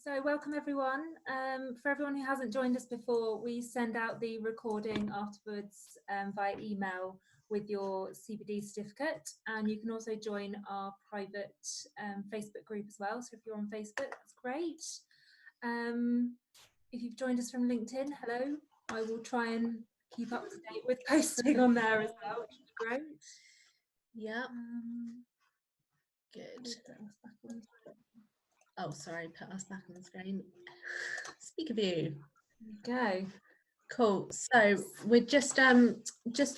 so welcome everyone. For everyone who hasn't joined us before, we send out the recording afterwards via email with your CPD certificate, and you can also join our private Facebook group as well. So if you're on Facebook, that's great. If you've joined us from LinkedIn, hello. I will try and keep up to date with posting on there as well, which is great. Yeah. Good. Oh, sorry, put us back on the screen. Speak of you. There you go. Cool. So we're just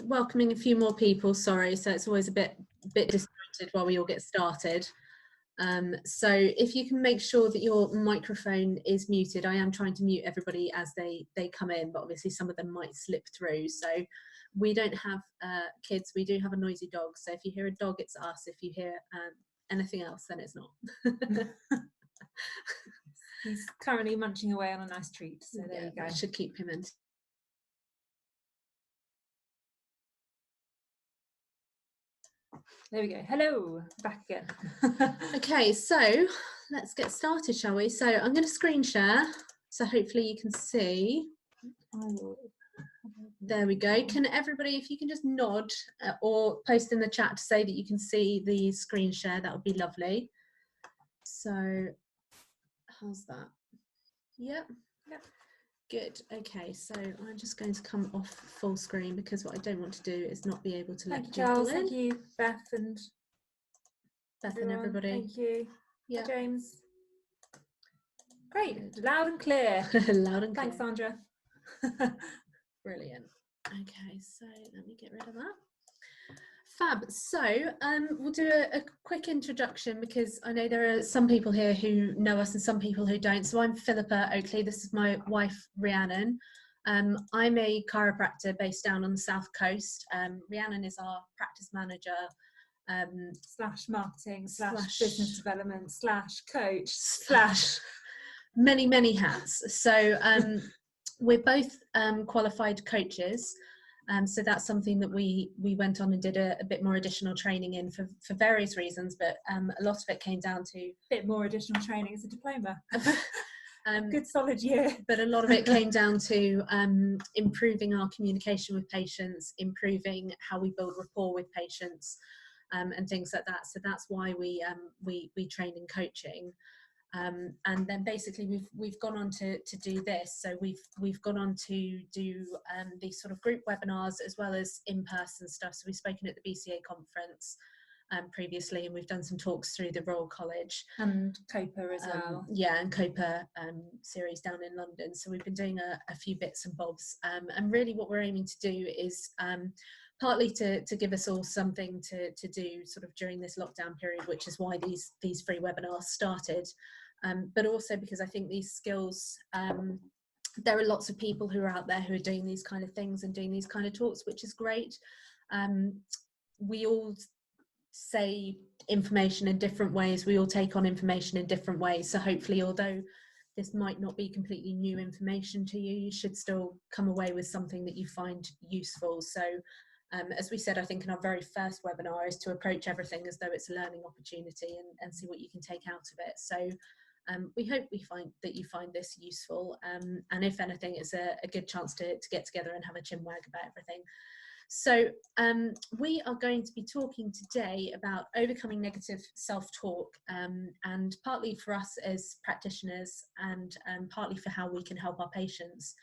welcoming a few more people. Sorry, so it's always a bit disjointed while we all get started. So if you can make sure that your microphone is muted. I am trying to mute everybody as they come in, but obviously some of them might slip through. So we don't have kids. We do have a noisy dog. So if you hear a dog, it's us. If you hear anything else, then it's not. He's currently munching away on a nice treat, so there you go. That should keep him in. There we go. Hello, back again. Okay, so let's get started, shall we? So I'm going to screen share, so hopefully you can see. There we go. Can everybody, if you can just nod or post in the chat to say that you can see the screen share, that would be lovely. So how's that? Yep. Good. Okay, so I'm just going to come off full screen because what I don't want to do is not be able to let people Charles, in. thank you, Beth and everybody. Thank you. Yeah. Hi, James. Great. Good. Loud and clear. Loud and clear. Thanks, Sandra. Brilliant. Okay, so let me get rid of that. Fab. So we'll do a quick introduction because I know there are some people here who know us and some people who don't. So I'm Philippa Oakley. This is my wife, Rhiannon. I'm a chiropractor based down on the South Coast. Rhiannon is our practice manager. Slash marketing, slash business development, slash coach, slash many hats. So we're both qualified coaches. So that's something that we went on and did a bit more additional training in for various reasons, but a lot of it came down to... A bit more additional training as a diploma. Good solid year. But a lot of it came down to improving our communication with patients, improving how we build rapport with patients, and things like that. So that's why we train in coaching. And then basically we've gone on to do this. So we've gone on to do these sort of group webinars as well as in-person stuff. So we've spoken at the BCA conference previously, and we've done some talks through the Royal College and COPA as well. Yeah, and COPA series down in London. So we've been doing a few bits and bobs, and really what we're aiming to do is partly to give us all something to do sort of during this lockdown period, which is why these free webinars started. But also because I think these skills, there are lots of people who are out there who are doing these kind of things and doing these kind of talks, which is great. We all say information in different ways. We all take on information in different ways. So hopefully, although this might not be completely new information to you, you should still come away with something that you find useful. So as we said, I think in our very first webinar is to approach everything as though it's a learning opportunity and see what you can take out of it. So we hope that you find this useful, and if anything, it's a good chance to get together and have a chin wag about everything. So we are going to be talking today about overcoming negative self-talk, and partly for us as practitioners, and partly for how we can help our patients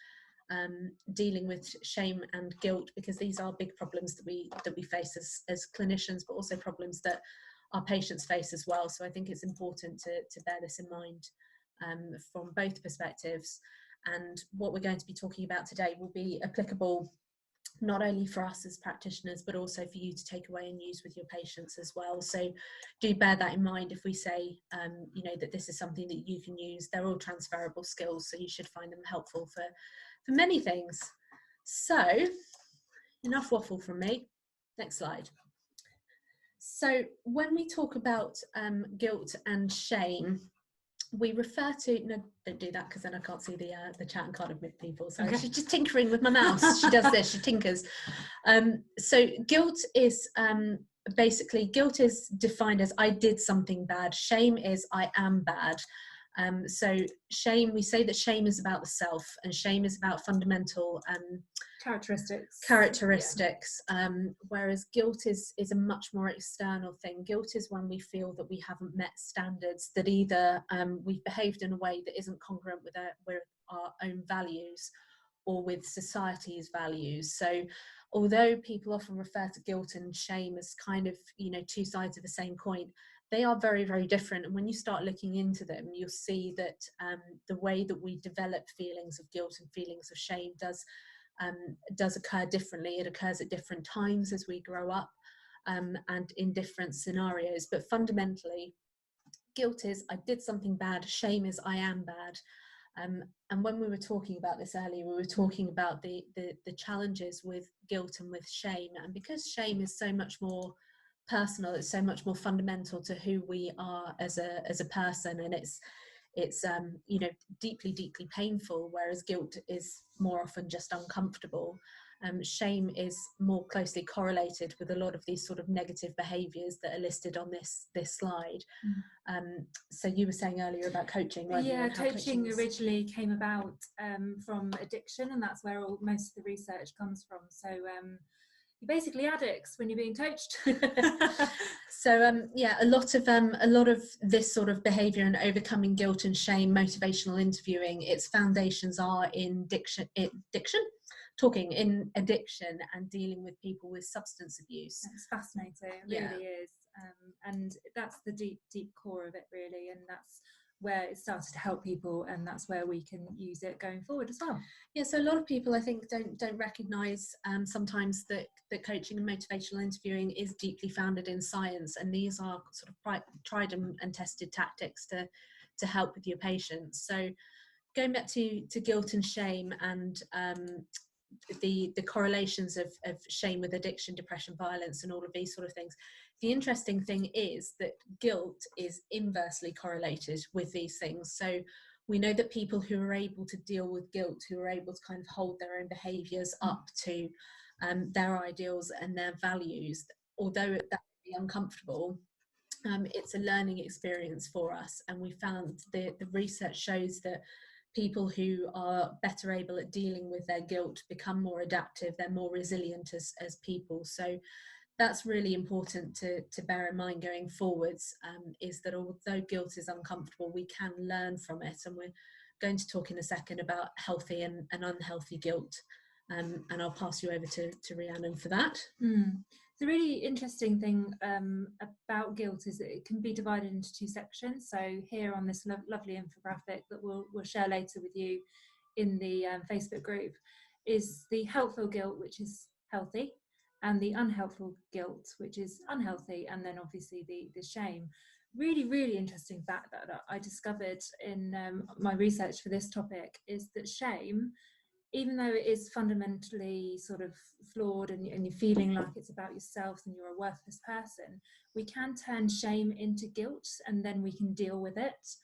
dealing with shame and guilt, because these are big problems that we face as clinicians, but also problems that our patients face as well. So I think it's important to bear this in mind from both perspectives. And what we're going to be talking about today will be applicable not only for us as practitioners, but also for you to take away and use with your patients as well. So do bear that in mind if we say, you know, that this is something that you can use. They're all transferable skills, so you should find them helpful for many things. So enough waffle from me. Next slide. So when we talk about guilt and shame, we refer to, no, don't do that because then I can't see the chat and can't admit people. So okay. She's just tinkering with my mouse. She does this, she tinkers. So guilt is basically, guilt is defined as I did something bad. Shame is I am bad. So shame, we say that shame is about the self, and shame is about fundamental characteristics, whereas guilt is a much more external thing. Guilt is when we feel that we haven't met standards, that either we've behaved in a way that isn't congruent with our own values or with society's values. So although people often refer to guilt and shame as kind of, you know, two sides of the same coin, they are very, very different. And when you start looking into them, you'll see that the way that we develop feelings of guilt and feelings of shame does occur differently. It occurs at different times as we grow up, and in different scenarios. But fundamentally, guilt is I did something bad, shame is I am bad. And when we were talking about this earlier, we were talking about the challenges with guilt and with shame. And because shame is so much more personal, it's so much more fundamental to who we are as a person, and it's you know, deeply painful, whereas guilt is more often just uncomfortable. Shame is more closely correlated with a lot of these sort of negative behaviours that are listed on this slide. So you were saying earlier about coaching, weren't you? Yeah, coaching originally came about from addiction, and that's where most of the research comes from. So you're basically addicts when you're being coached. So yeah, a lot of this sort of behaviour and overcoming guilt and shame, motivational interviewing, its foundations are in talking in addiction and dealing with people with substance abuse. It's fascinating, it really is, and that's the deep core of it, really, and that's where it started to help people, and that's where we can use it going forward as well. Yeah, so a lot of people, I think, don't recognise sometimes that coaching and motivational interviewing is deeply founded in science, and these are sort of tried and tested tactics to help with your patients. So going back to guilt and shame and the correlations of shame with addiction, depression, violence, and all of these sort of things. The interesting thing is that guilt is inversely correlated with these things. So we know that people who are able to deal with guilt, who are able to kind of hold their own behaviours up to their ideals and their values, although that would be uncomfortable, it's a learning experience for us. And we found the research shows that people who are better able at dealing with their guilt become more adaptive, they're more resilient as people. So that's really important to bear in mind going forwards, is that although guilt is uncomfortable, we can learn from it. And we're going to talk in a second about healthy and unhealthy guilt. And I'll pass you over to Rhiannon for that. The really interesting thing about guilt is that it can be divided into two sections. So here on this lovely infographic that we'll share later with you in the Facebook group is the helpful guilt, which is healthy, and the unhelpful guilt, which is unhealthy, and then obviously the shame. Really interesting fact that I discovered in my research for this topic is that shame, even though it is fundamentally sort of flawed and you're feeling like it's about yourself and you're a worthless person, we can turn shame into guilt, and then we can deal with it.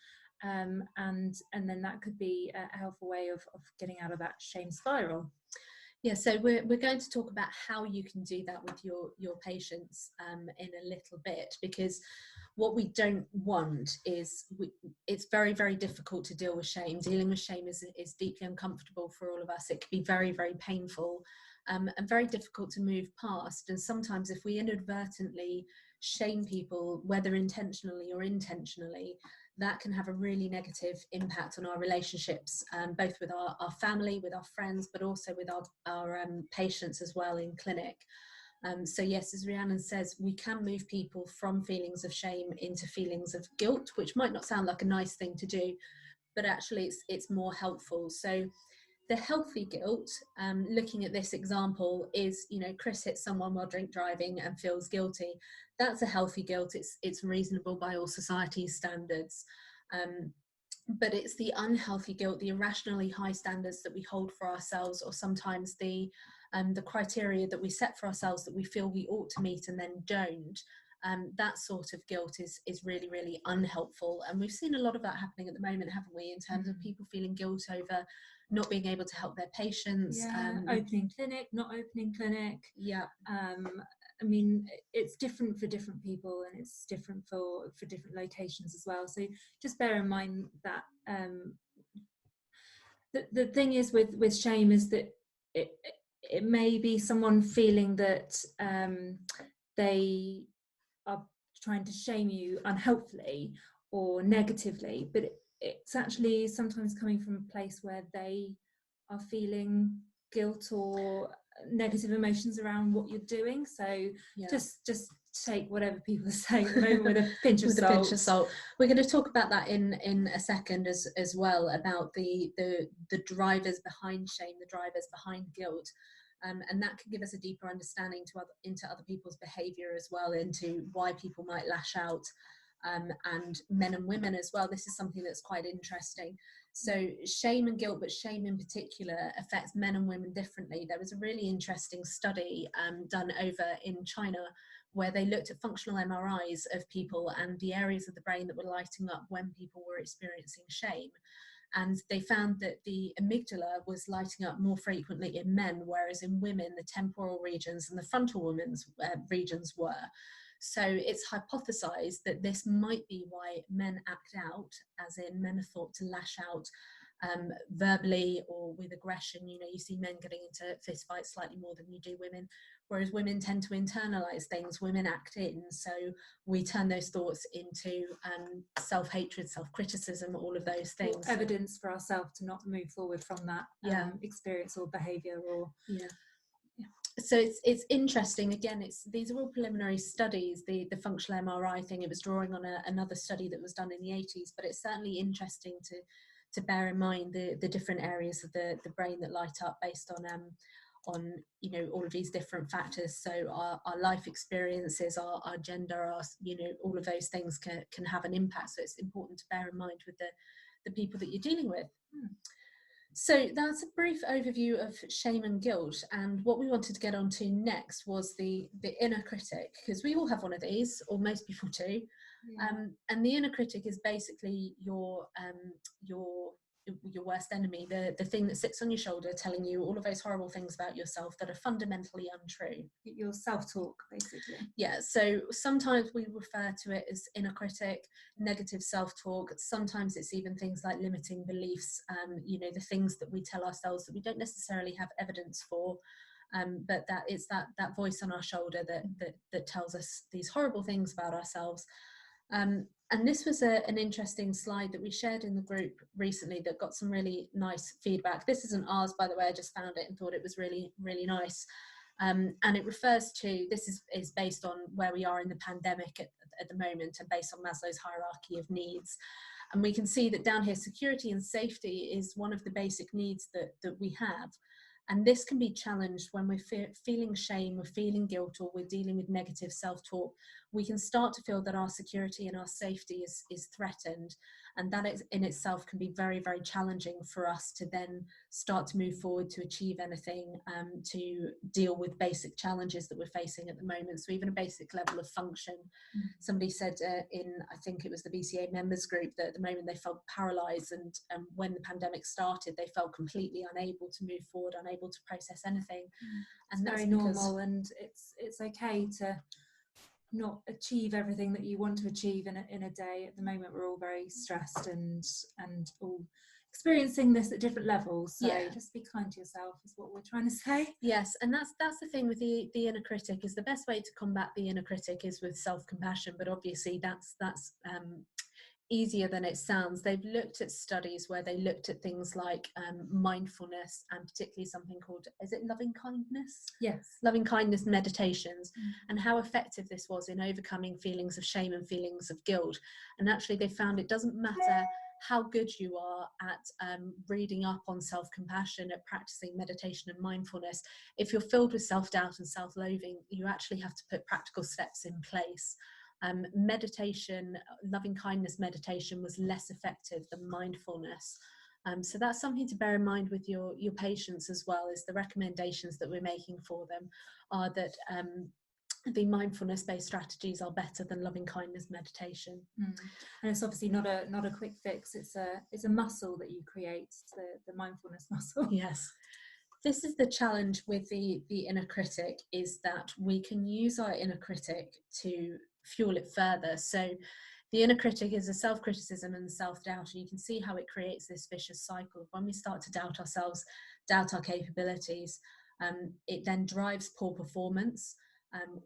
And then that could be a helpful way of getting out of that shame spiral. Yeah, so we're going to talk about how you can do that with your patients in a little bit, because what we don't want is it's very difficult to deal with shame. Dealing with shame is deeply uncomfortable for all of us. It can be very painful and very difficult to move past. And sometimes if we inadvertently shame people, whether intentionally or intentionally, that can have a really negative impact on our relationships, both with our family, with our friends, but also with our patients as well in clinic. So yes, as Rhiannon says, we can move people from feelings of shame into feelings of guilt, which might not sound like a nice thing to do, but actually it's more helpful. So the healthy guilt, looking at this example, is, you know, Chris hits someone while drink driving and feels guilty. That's a healthy guilt. It's reasonable by all society's standards. But it's the unhealthy guilt, the irrationally high standards that we hold for ourselves, or sometimes the criteria that we set for ourselves that we feel we ought to meet and then don't. That sort of guilt is really unhelpful. And we've seen a lot of that happening at the moment, haven't we, in terms of people feeling guilt over not being able to help their patients. Opening clinic, not opening clinic. Yeah. I mean, it's different for different people, and it's different for different locations as well. So just bear in mind that the thing is with shame is that it may be someone feeling that they are trying to shame you unhelpfully or negatively, but it's actually sometimes coming from a place where they are feeling guilt or negative emotions around what you're doing. So just take whatever people say at the moment with a pinch of salt. A pinch of salt. We're going to talk about that in a second as well, about the drivers behind shame, the drivers behind guilt. And that can give us a deeper understanding into other people's behaviour as well, into why people might lash out, and men and women as well. This is something that's quite interesting. So shame and guilt, but shame in particular, affects men and women differently. There was a really interesting study done over in China where they looked at functional MRIs of people and the areas of the brain that were lighting up when people were experiencing shame. And they found that the amygdala was lighting up more frequently in men, whereas in women, the temporal regions and the frontal women's regions were. So it's hypothesized that this might be why men act out, as in men are thought to lash out verbally or with aggression. You know, you see men getting into fist fights slightly more than you do women, whereas women tend to internalize things. Women act in, so we turn those thoughts into self-hatred, self-criticism, all of those things. Or evidence for ourselves to not move forward from that experience or behavior. Or so it's interesting. Again, these are all preliminary studies. The functional MRI thing, it was drawing on another study that was done in the 80s, but it's certainly interesting to bear in mind the different areas of the brain that light up based on you know, all of these different factors. So our life experiences, our gender, our, you know, all of those things can have an impact. So it's important to bear in mind with the people that you're dealing with. So that's a brief overview of shame and guilt, and what we wanted to get onto next was the inner critic, because we all have one of these, or most people do. And the inner critic is basically your worst enemy, the thing that sits on your shoulder telling you all of those horrible things about yourself that are fundamentally untrue. Your self-talk, basically. Yeah, so sometimes we refer to it as inner critic, negative self-talk. Sometimes it's even things like limiting beliefs, you know, the things that we tell ourselves that we don't necessarily have evidence for, but that it's that voice on our shoulder that tells us these horrible things about ourselves. And this was an interesting slide that we shared in the group recently that got some really nice feedback. This isn't ours, by the way, I just found it and thought it was really, really nice. And it refers to, this is based on where we are in the pandemic at the moment, and based on Maslow's hierarchy of needs. And we can see that down here, security and safety is one of the basic needs that we have. And this can be challenged when we're feeling shame, we're feeling guilt, or we're dealing with negative self-talk. We can start to feel that our security and our safety is threatened. And that in itself can be very, very challenging for us to then start to move forward, to achieve anything, to deal with basic challenges that we're facing at the moment. So even a basic level of function. Somebody said in, I think it was the BCA members group, that at the moment they felt paralysed, and when the pandemic started, they felt completely unable to move forward, unable to process anything. And it's very normal, and it's okay to not achieve everything that you want to achieve in a day. At the moment, we're all very stressed and all experiencing this at different levels. So just be kind to yourself is what we're trying to say. Yes, and that's the thing with the inner critic, is the best way to combat the inner critic is with self-compassion, but obviously that's easier than it sounds. They've looked at studies where they looked at things like mindfulness, and particularly something called, is it loving kindness? Yes. Loving kindness meditations, and how effective this was in overcoming feelings of shame and feelings of guilt. And actually they found it doesn't matter how good you are at reading up on self-compassion, at practicing meditation and mindfulness. If you're filled with self-doubt and self-loathing, you actually have to put practical steps in place. Meditation, loving kindness meditation, was less effective than mindfulness. So that's something to bear in mind with your patients as well, is the recommendations that we're making for them are that the mindfulness-based strategies are better than loving kindness meditation. And it's obviously not a quick fix. It's a muscle that you create, the mindfulness muscle. Yes. This is the challenge with the inner critic, is that we can use our inner critic to fuel it further. So the inner critic is a self-criticism and self-doubt, and you can see how it creates this vicious cycle. When we start to doubt ourselves, doubt our capabilities, it then drives poor performance.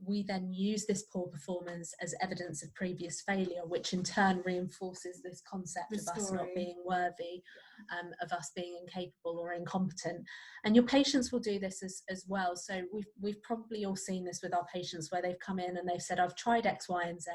We then use this poor performance as evidence of previous failure, which in turn reinforces this concept of us not being worthy, of us being incapable or incompetent. And your patients will do this as well. So we've probably all seen this with our patients, where they've come in and they've said, I've tried X, Y, and Z.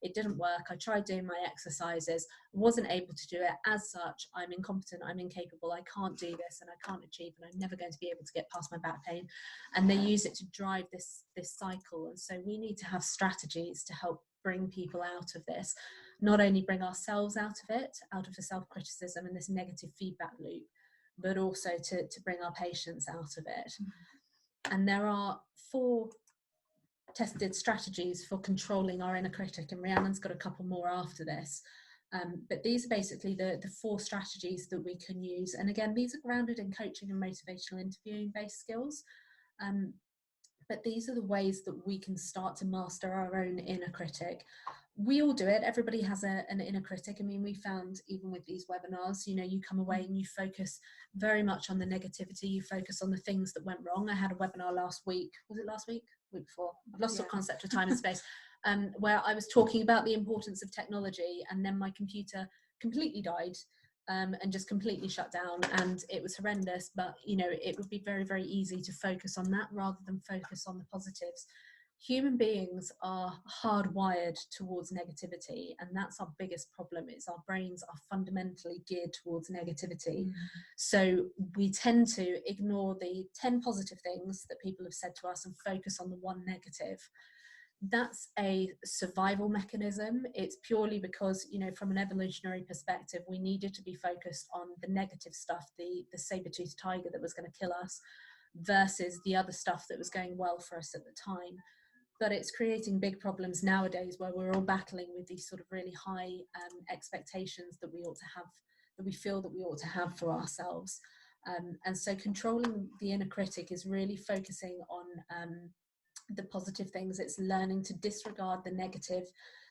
It didn't work. I tried doing my exercises, wasn't able to do it. As such, I'm incompetent, I'm incapable, I can't do this, and I can't achieve, and I'm never going to be able to get past my back pain. And they use it to drive this cycle. And so we need to have strategies to help bring people out of this, not only bring ourselves out of it, out of the self-criticism and this negative feedback loop, but also to bring our patients out of it. And there are 4 tested strategies for controlling our inner critic, and Rhiannon's got a couple more after this. But these are basically the 4 strategies that we can use. And again, these are grounded in coaching and motivational interviewing based skills. But these are the ways that we can start to master our own inner critic. We all do it. Everybody has an inner critic. I mean, we found even with these webinars, you know, you come away and you focus very much on the negativity. You focus on the things that went wrong. I had a webinar last week. Was it last week? Week before? I've lost the concept of time and space. Where I was talking about the importance of technology, and then my computer completely died. And just completely shut down, and it was horrendous. But you know, it would be very, very easy to focus on that rather than focus on the positives. Human beings are hardwired towards negativity, and that's our biggest problem. Is our brains are fundamentally geared towards negativity. So we tend to ignore the 10 positive things that people have said to us and focus on the 1 negative. That's a survival mechanism. It's purely because, you know, from an evolutionary perspective, we needed to be focused on the negative stuff, the saber-toothed tiger that was going to kill us, versus the other stuff that was going well for us at the time. But it's creating big problems nowadays, where we're all battling with these sort of really high expectations that we ought to have, that we feel that we ought to have for ourselves. And so controlling the inner critic is really focusing on the positive things. It's learning to disregard the negative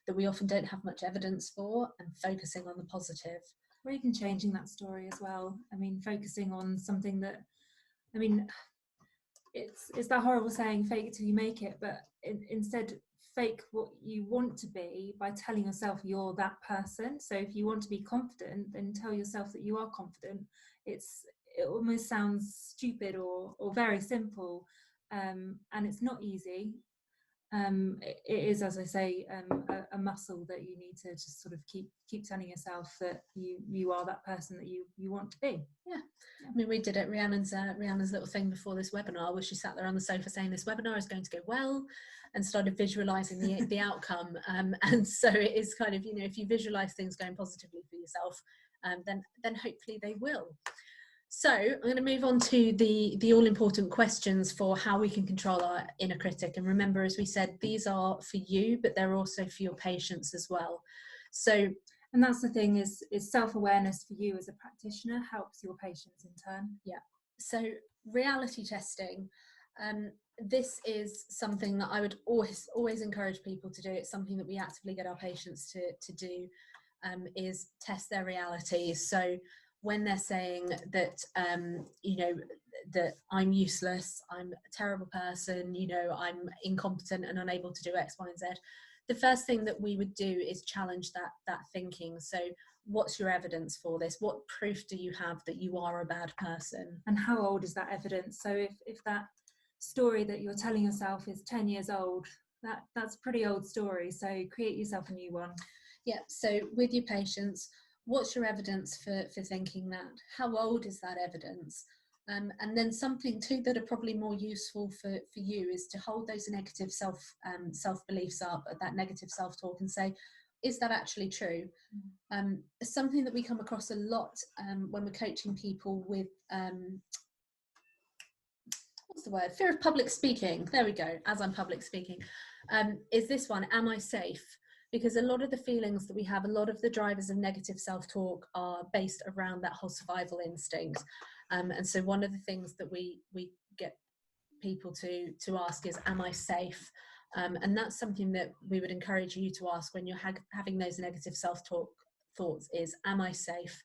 that we often don't have much evidence for, and focusing on the positive. Or even changing that story as well. I mean, focusing on something that, I mean, it's that horrible saying, fake it till you make it, but instead fake what you want to be by telling yourself you're that person. So if you want to be confident, then tell yourself that you are confident. It almost sounds stupid or very simple, and it's not easy. It is, as I say, a muscle that you need to just sort of keep telling yourself that you are that person that you want to be. Yeah. I mean, we did it. Rhiannon's little thing before this webinar was she sat there on the sofa saying this webinar is going to go well, and started visualizing the outcome. And so it is kind of, you know, if you visualize things going positively for yourself, then hopefully they will. So I'm going to move on to the all-important questions for how we can control our inner critic. And remember, as we said, these are for you, but they're also for your patients as well. So, and that's the thing, is self-awareness for you as a practitioner helps your patients in turn. Yeah. So reality testing, this is something that I would always encourage people to do. It's something that we actively get our patients to do, is test their reality. So when they're saying that, you know, that I'm useless, I'm a terrible person, you know, I'm incompetent and unable to do X, Y, and Z, the first thing that we would do is challenge that thinking. So what's your evidence for this? What proof do you have that you are a bad person? And how old is that evidence? So if that story that you're telling yourself is 10 years old, that's a pretty old story. So create yourself a new one. Yeah, so with your patients, what's your evidence for thinking that? How old is that evidence? And then something too that are probably more useful for you is to hold those negative self-beliefs up, that negative self-talk, and say, is that actually true? Something that we come across a lot when we're coaching people with, what's the word? Fear of public speaking. There we go, as I'm public speaking. Is this one, am I safe? because a lot of the feelings that we have, a lot of the drivers of negative self-talk are based around that whole survival instinct. And so one of the things that we get people to ask is, am I safe? And that's something that we would encourage you to ask when you're having those negative self-talk thoughts is, am I safe?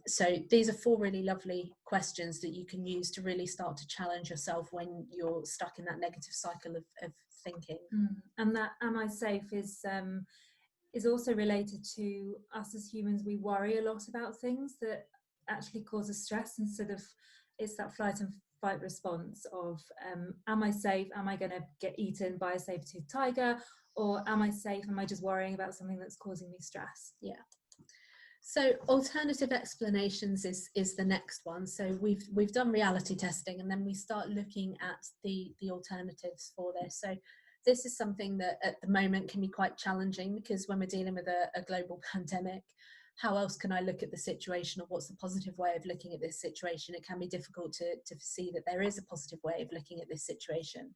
So these are 4 really lovely questions that you can use to really start to challenge yourself when you're stuck in that negative cycle of thinking. And that am I safe is also related to us as humans. We worry a lot about things that actually cause us stress, instead of, it's that flight and fight response of am I safe? Am I going to get eaten by a saber-toothed tiger? Or am I safe? Am I just worrying about something that's causing me stress? Yeah. So alternative explanations is the next one. So we've done reality testing, and then we start looking at the alternatives for this. So this is something that at the moment can be quite challenging, because when we're dealing with a global pandemic, how else can I look at the situation, or what's the positive way of looking at this situation? It can be difficult to see that there is a positive way of looking at this situation.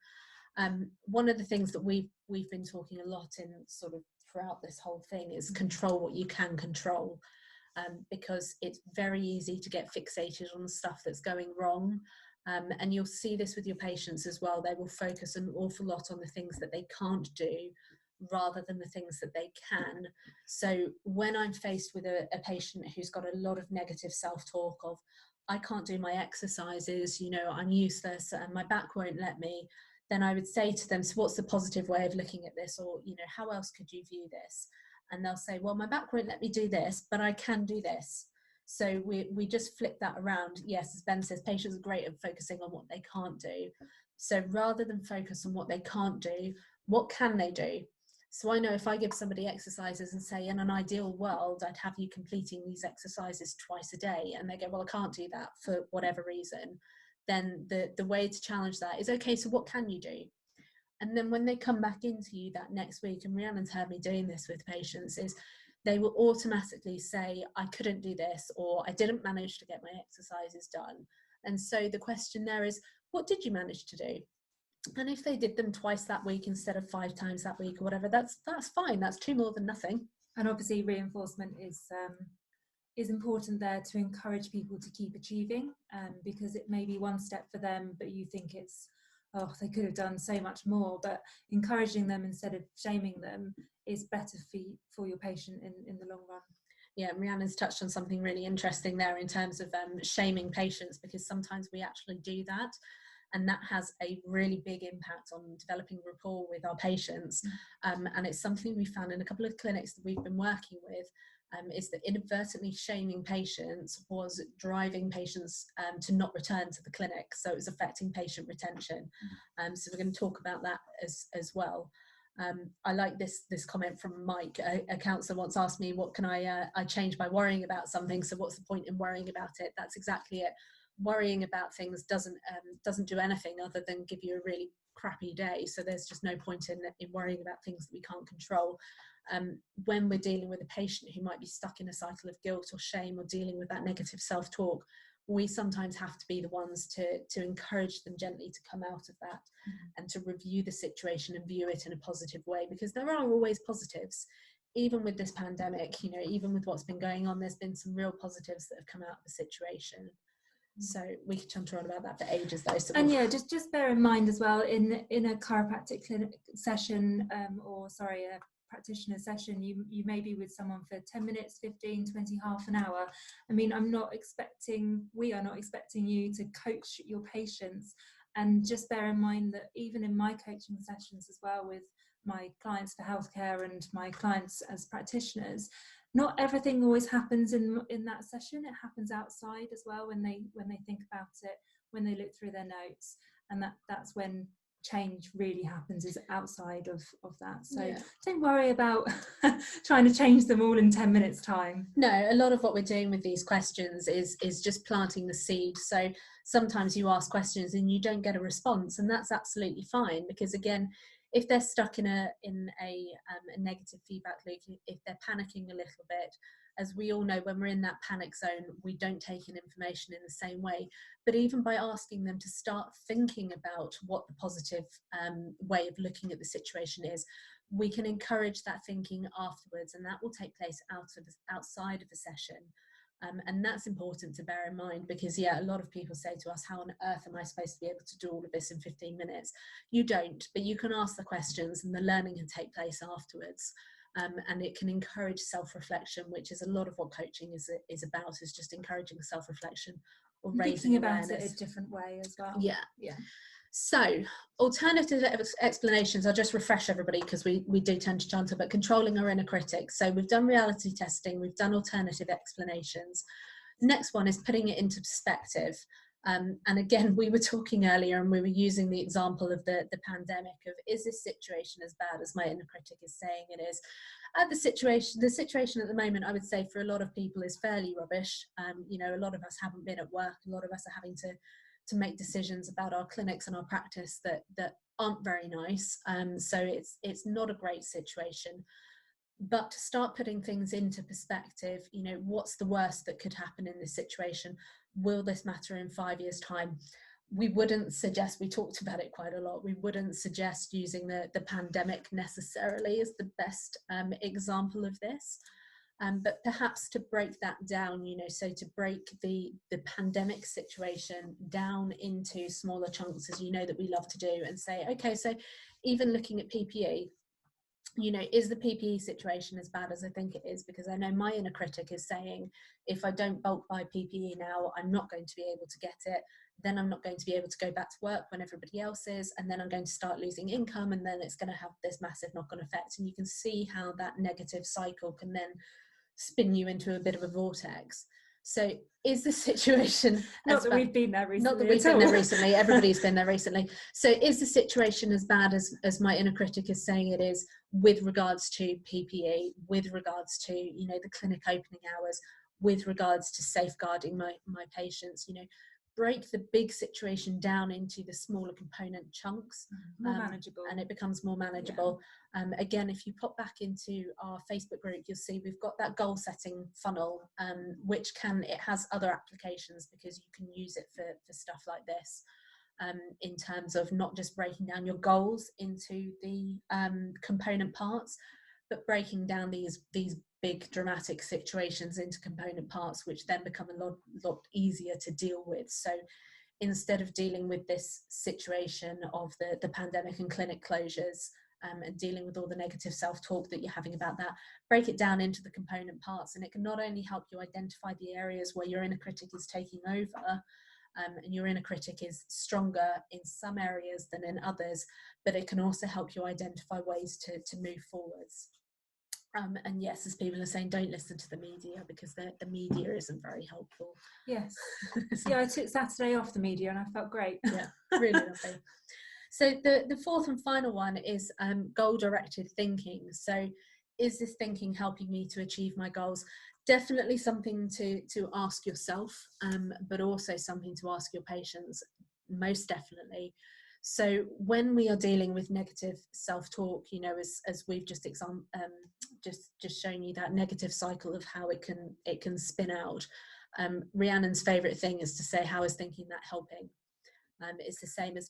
One of the things that we've been talking a lot in sort of throughout this whole thing is control what you can control, because it's very easy to get fixated on the stuff that's going wrong. And you'll see this with your patients as well. They will focus an awful lot on the things that they can't do rather than the things that they can. So when I'm faced with a patient who's got a lot of negative self-talk of, I can't do my exercises, you know, I'm useless and my back won't let me, then I would say to them, so what's the positive way of looking at this? Or, you know, how else could you view this? And they'll say, well, my back won't let me do this, but I can do this. So we just flip that around. Yes, as Ben says, patients are great at focusing on what they can't do. So rather than focus on what they can't do, what can they do? So I know if I give somebody exercises and say, in an ideal world, I'd have you completing these exercises twice a day, and they go, well, I can't do that for whatever reason, then the way to challenge that is, okay, so what can you do? And then when they come back into you that next week, and Rhiannon's heard me doing this with patients, is they will automatically say, I couldn't do this, or I didn't manage to get my exercises done. And so the question there is, what did you manage to do? And if they did them twice that week instead of 5 times that week or whatever, that's fine. That's 2 more than nothing. And obviously reinforcement is important there to encourage people to keep achieving, because it may be one step for them, but you think it's, oh, they could have done so much more. But encouraging them instead of shaming them is better for your patient in the long run. Yeah, Rhiannon's touched on something really interesting there in terms of shaming patients, because sometimes we actually do that. And that has a really big impact on developing rapport with our patients. And it's something we found in a couple of clinics that we've been working with, is that inadvertently shaming patients was driving patients to not return to the clinic. So it was affecting patient retention. So we're going to talk about that as well. I like this comment from Mike. A counsellor once asked me, what can I change by worrying about something? So what's the point in worrying about it? That's exactly it. Worrying about things doesn't do anything other than give you a really crappy day. So there's just no point in worrying about things that we can't control. When we're dealing with a patient who might be stuck in a cycle of guilt or shame, or dealing with that negative self-talk, we sometimes have to be the ones to encourage them gently to come out of that, and to review the situation and view it in a positive way, because there are always positives. Even with this pandemic, you know, even with what's been going on, there's been some real positives that have come out of the situation. So we could chunter on about that for ages though. So yeah, just bear in mind as well, in a chiropractic clinic session, a practitioner session, you may be with someone for 10 minutes, 15, 20, half an hour. I mean, we are not expecting you to coach your patients. And just bear in mind that even in my coaching sessions as well, with my clients for healthcare and my clients as practitioners, not everything always happens in that session. It happens outside as well, when they think about it, when they look through their notes, and that's when change really happens, is outside of that. So yeah, don't worry about trying to change them all in 10 minutes time. No, a lot of what we're doing with these questions is just planting the seed. So sometimes you ask questions and you don't get a response, and that's absolutely fine, because again, if they're stuck in a negative feedback loop, if they're panicking a little bit, as we all know, when we're in that panic zone, we don't take in information in the same way. But even by asking them to start thinking about what the positive way of looking at the situation is, we can encourage that thinking afterwards, and that will take place outside of a session. And that's important to bear in mind, because a lot of people say to us, how on earth am I supposed to be able to do all of this in 15 minutes? You don't, but you can ask the questions and the learning can take place afterwards. And it can encourage self-reflection, which is a lot of what coaching is about, is just encouraging self-reflection or raising awareness. Thinking about it a different way as well. Yeah. So alternative explanations, I'll just refresh everybody because we do tend to chant about controlling our inner critic. So we've done reality testing, we've done alternative explanations. Next one is putting it into perspective. And again, we were talking earlier and we were using the example of the pandemic of, is this situation as bad as my inner critic is saying it is? The situation at the moment, I would say for a lot of people is fairly rubbish. You know, a lot of us haven't been at work, a lot of us are having to make decisions about our clinics and our practice that aren't very nice. So it's not a great situation. But to start putting things into perspective, you know, what's the worst that could happen in this situation? Will this matter in 5 years' time? We wouldn't suggest, we talked about it quite a lot, we wouldn't suggest using the pandemic necessarily as the best example of this. But perhaps to break that down, you know, so to break the pandemic situation down into smaller chunks, as you know that we love to do, and say, okay, so even looking at PPE, you know, is the PPE situation as bad as I think it is? Because I know my inner critic is saying, if I don't bulk buy PPE now, I'm not going to be able to get it. Then I'm not going to be able to go back to work when everybody else is. And then I'm going to start losing income. And then it's going to have this massive knock-on effect. And you can see how that negative cycle can then spin you into a bit of a vortex. So is the situation not that we've been there recently? Not that we've been there recently. Everybody's been there recently. So is the situation as bad as my inner critic is saying it is, with regards to PPE, with regards to, you know, the clinic opening hours, with regards to safeguarding my patients? You know, break the big situation down into the smaller component chunks, more manageable, and it becomes more manageable. Again, if you pop back into our Facebook group, you'll see we've got that goal setting funnel, which it has other applications, because you can use it for stuff like this, in terms of not just breaking down your goals into the component parts, but breaking down these big dramatic situations into component parts, which then become a lot easier to deal with. So instead of dealing with this situation of the pandemic and clinic closures, and dealing with all the negative self-talk that you're having about that, break it down into the component parts, and it can not only help you identify the areas where your inner critic is taking over, and your inner critic is stronger in some areas than in others, but it can also help you identify ways to move forwards. And yes, as people are saying, don't listen to the media, because the media isn't very helpful. Yes. Yeah, I took Saturday off the media and I felt great. Yeah, really lovely. So the fourth and final one is goal-directed thinking. So is this thinking helping me to achieve my goals? Definitely something to ask yourself, but also something to ask your patients, most definitely. So when we are dealing with negative self-talk, you know, as we've just shown you that negative cycle of how it can spin out. Rhiannon's favourite thing is to say, how is thinking that helping? It's the same as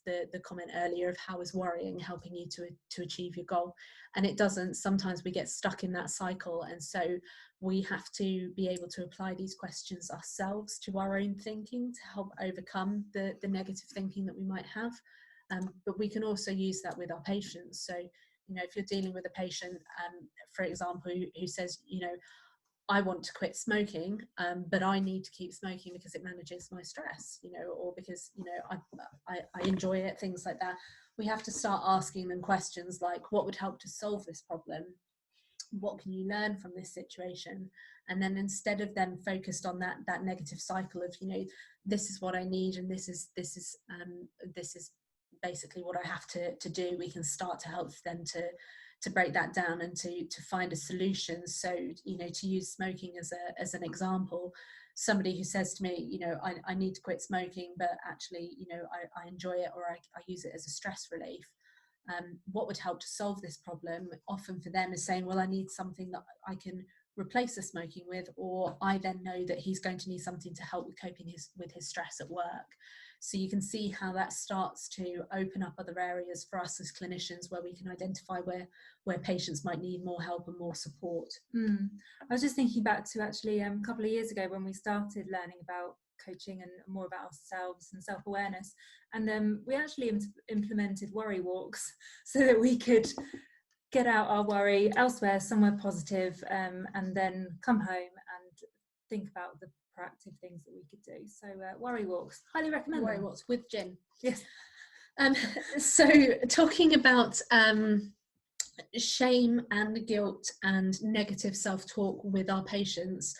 the comment earlier of how is worrying helping you to achieve your goal, and it doesn't. Sometimes we get stuck in that cycle, and so we have to be able to apply these questions ourselves to our own thinking to help overcome the negative thinking that we might have. But we can also use that with our patients. So, you know, if you're dealing with a patient, for example, who says, you know, I want to quit smoking, but I need to keep smoking because it manages my stress, you know, or because, you know, I enjoy it, things like that. We have to start asking them questions like, what would help to solve this problem? What can you learn from this situation? And then instead of them focused on that negative cycle of, you know, this is what I need and this is basically what I have to do, we can start to help them to break that down and to find a solution. So, you know, to use smoking as an example, somebody who says to me, you know, I need to quit smoking, but actually, you know, I enjoy it, or I use it as a stress relief. What would help to solve this problem often for them is saying, well, I need something that I can replace the smoking with, or I then know that he's going to need something to help with coping with his stress at work. So you can see how that starts to open up other areas for us as clinicians where we can identify where patients might need more help and more support. I was just thinking back to actually a couple of years ago when we started learning about coaching and more about ourselves and self-awareness, and we actually implemented worry walks so that we could get out our worry elsewhere, somewhere positive, and then come home and think about the proactive things that we could do. So worry walks, highly recommend worry them. walks with gin. Yes. So talking about shame and guilt and negative self-talk with our patients,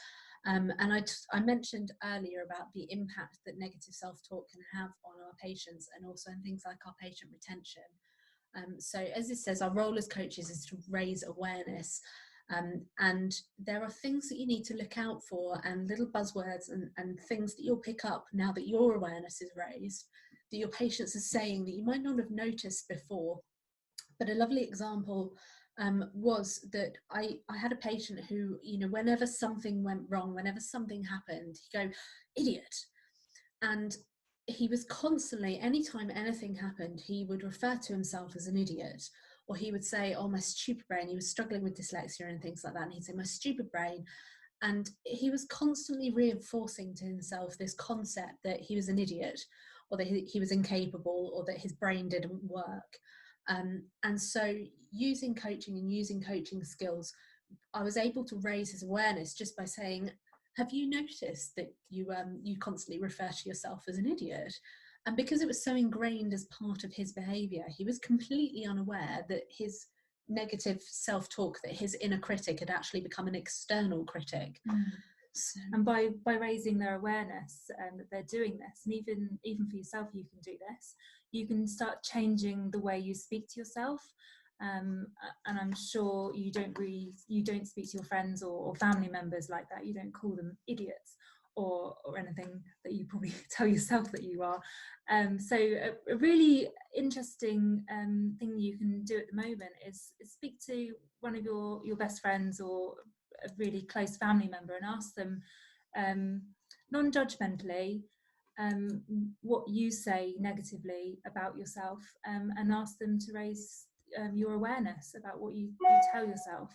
and I mentioned earlier about the impact that negative self-talk can have on our patients, and also in things like our patient retention. So as it says, our role as coaches is to raise awareness, and there are things that you need to look out for, and little buzzwords and things that you'll pick up now that your awareness is raised, that your patients are saying that you might not have noticed before. But a lovely example was that I had a patient who, whenever something went wrong, whenever something happened, he'd go, idiot. And he was constantly, anytime anything happened, he would refer to himself as an idiot, or he would say, oh, my stupid brain. He was struggling with dyslexia and things like that, and he'd say, my stupid brain. And he was constantly reinforcing to himself this concept that he was an idiot, or that he was incapable, or that his brain didn't work. And so using coaching and using coaching skills, I was able to raise his awareness just by saying, have you noticed that you constantly refer to yourself as an idiot? And because it was so ingrained as part of his behaviour, he was completely unaware that his negative self-talk, that his inner critic had actually become an external critic. So, and by raising their awareness that they're doing this, and even for yourself, you can do this. You can start changing the way you speak to yourself. And I'm sure you don't speak to your friends or family members like that. You don't call them idiots or anything that you probably tell yourself that you are. So a really interesting thing you can do at the moment is speak to one of your best friends or a really close family member and ask them non-judgmentally what you say negatively about yourself, and ask them to raise your awareness about what you tell yourself,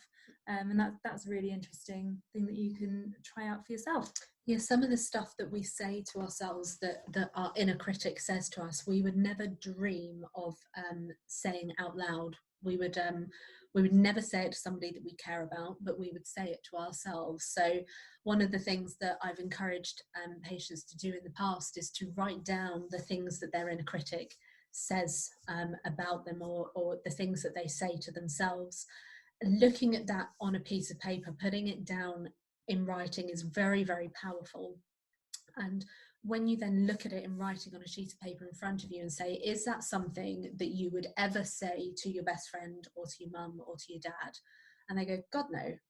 and that's a really interesting thing that you can try out for yourself. Yeah, some of the stuff that we say to ourselves that our inner critic says to us, we would never dream of saying out loud. We would never say it to somebody that we care about, but we would say it to ourselves. So one of the things that I've encouraged patients to do in the past is to write down the things that their inner critic says about them, or the things that they say to themselves. Looking at that on a piece of paper, putting it down in writing is very, very powerful. And when you then look at it in writing on a sheet of paper in front of you and say, is that something that you would ever say to your best friend or to your mum or to your dad? And they go, God,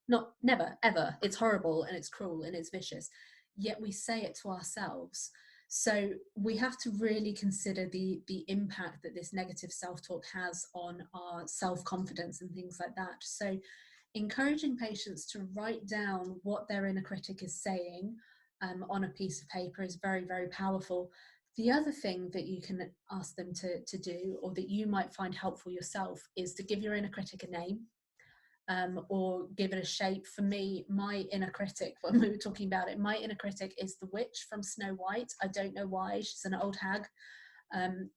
no, never, ever. It's horrible and it's cruel and it's vicious. Yet we say it to ourselves. So we have to really consider the impact that this negative self-talk has on our self-confidence and things like that. So encouraging patients to write down what their inner critic is saying on a piece of paper is very, very powerful. The other thing that you can ask them to do, or that you might find helpful yourself, is to give your inner critic a name, or give it a shape. For me, my inner critic, when we were talking about it, my inner critic is the witch from Snow White. I don't know why, she's an old hag.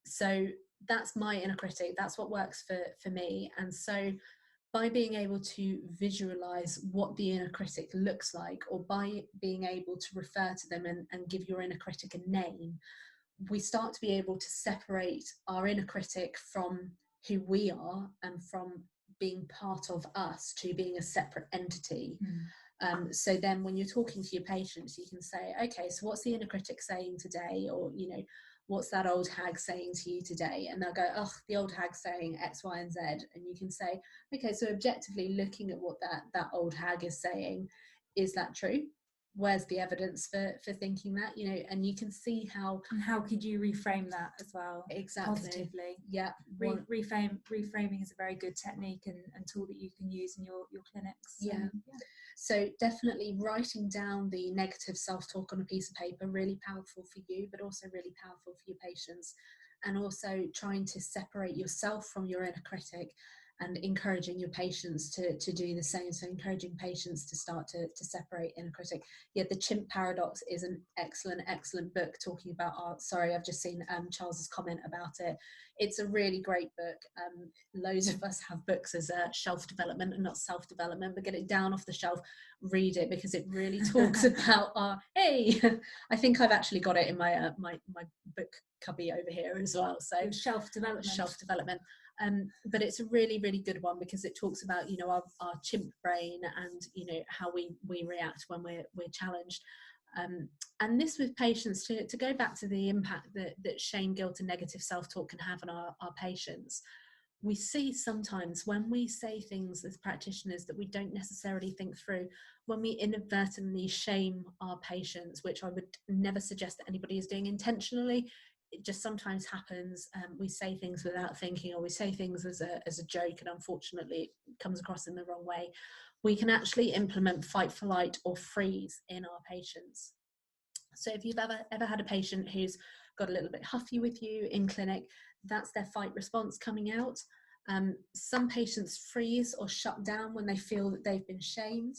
So that's my inner critic, that's what works for me. And so by being able to visualize what the inner critic looks like, or by being able to refer to them and give your inner critic a name, we start to be able to separate our inner critic from who we are, and from being part of us to being a separate entity. So then when you're talking to your patients, you can say, okay, so what's the inner critic saying today? Or, what's that old hag saying to you today? And they'll go, oh, the old hag's saying X, Y, and Z. And you can say, okay, so objectively looking at what that old hag is saying, is that true? Where's the evidence for thinking that? And you can see how. And how could you reframe that as well? Exactly. Positively. Yeah. Reframing is a very good technique and tool that you can use in your clinics. Yeah. So definitely writing down the negative self-talk on a piece of paper, really powerful for you, but also really powerful for your patients. And also trying to separate yourself from your inner critic and encouraging your patients to do the same. So encouraging patients to start to separate inner critic. Yeah, the Chimp Paradox is an excellent book talking about art. Sorry, I've just seen Charles's comment about it. It's a really great book. Loads of us have books as shelf development and not self-development, but get it down off the shelf, read it, because it really talks about our, hey, I think I've actually got it in my my book cubby over here as well. So shelf development. But it's a really good one, because it talks about, you know, our chimp brain and, you know, how we react when we're challenged. And this with patients, to go back to the impact that shame, guilt and negative self-talk can have on our patients. We see sometimes when we say things as practitioners that we don't necessarily think through, when we inadvertently shame our patients, which I would never suggest that anybody is doing intentionally. It just sometimes happens. We say things without thinking, or we say things as a joke, and unfortunately it comes across in the wrong way. We can actually implement fight, flight or freeze in our patients. So if you've ever had a patient who's got a little bit huffy with you in clinic, that's their fight response coming out. Some patients freeze or shut down when they feel that they've been shamed,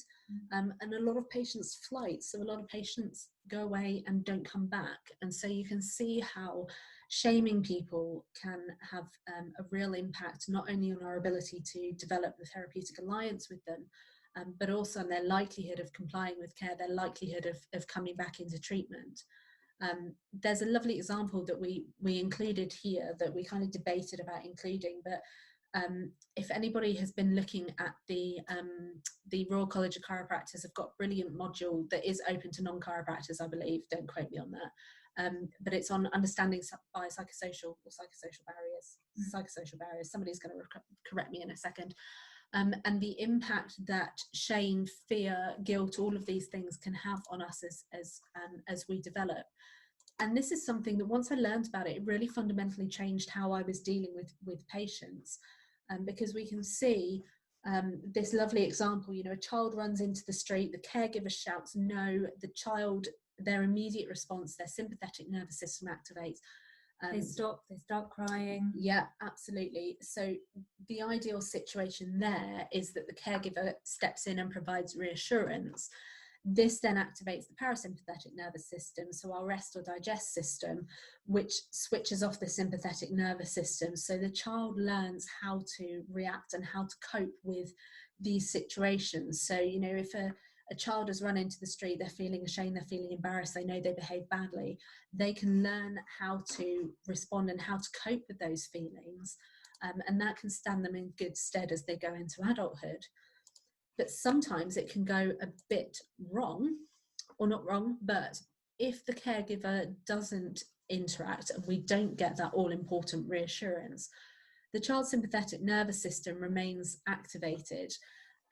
and a lot of patients flight. So a lot of patients go away and don't come back. And so you can see how shaming people can have a real impact, not only on our ability to develop the therapeutic alliance with them, but also on their likelihood of complying with care, their likelihood of coming back into treatment. There's a lovely example that we included here that we kind of debated about including, but if anybody has been looking at the Royal College of Chiropractors, have got a brilliant module that is open to non-chiropractors, I believe, don't quote me on that, but it's on understanding biopsychosocial or psychosocial barriers, psychosocial barriers. Somebody's going to correct me in a second. And the impact that shame, fear, guilt, all of these things can have on us as we develop. And this is something that once I learned about it, it really fundamentally changed how I was dealing with patients, because we can see this lovely example. You know, a child runs into the street, the caregiver shouts no, the child, their immediate response, their sympathetic nervous system activates. They start crying. Yeah, absolutely. So the ideal situation there is that the caregiver steps in and provides reassurance. This then activates the parasympathetic nervous system, so our rest or digest system, which switches off the sympathetic nervous system. So the child learns how to react and how to cope with these situations. So, you know, if a child has run into the street, they're feeling ashamed, they're feeling embarrassed, they know they behave badly, they can learn how to respond and how to cope with those feelings. And that can stand them in good stead as they go into adulthood. But sometimes it can go a bit wrong, or not wrong, but if the caregiver doesn't interact and we don't get that all-important reassurance, the child's sympathetic nervous system remains activated.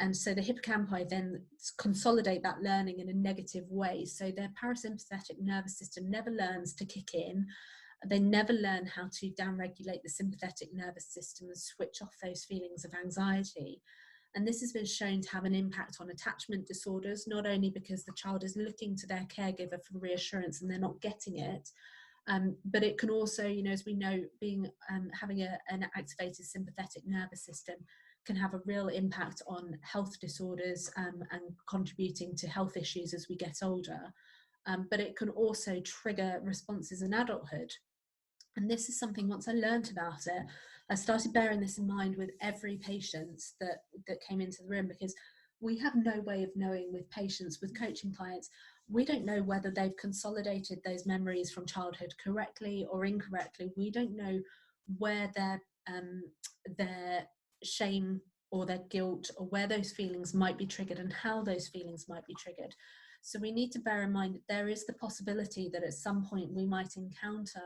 And so the hippocampi then consolidate that learning in a negative way. So their parasympathetic nervous system never learns to kick in. They never learn how to downregulate the sympathetic nervous system and switch off those feelings of anxiety. And this has been shown to have an impact on attachment disorders, not only because the child is looking to their caregiver for reassurance and they're not getting it, but it can also, you know, as we know, having an activated sympathetic nervous system can have a real impact on health disorders and contributing to health issues as we get older. But it can also trigger responses in adulthood. And this is something, once I learned about it, I started bearing this in mind with every patient that came into the room, because we have no way of knowing with patients, with coaching clients, we don't know whether they've consolidated those memories from childhood correctly or incorrectly. We don't know where their shame or their guilt or where those feelings might be triggered and how those feelings might be triggered. So we need to bear in mind that there is the possibility that at some point we might encounter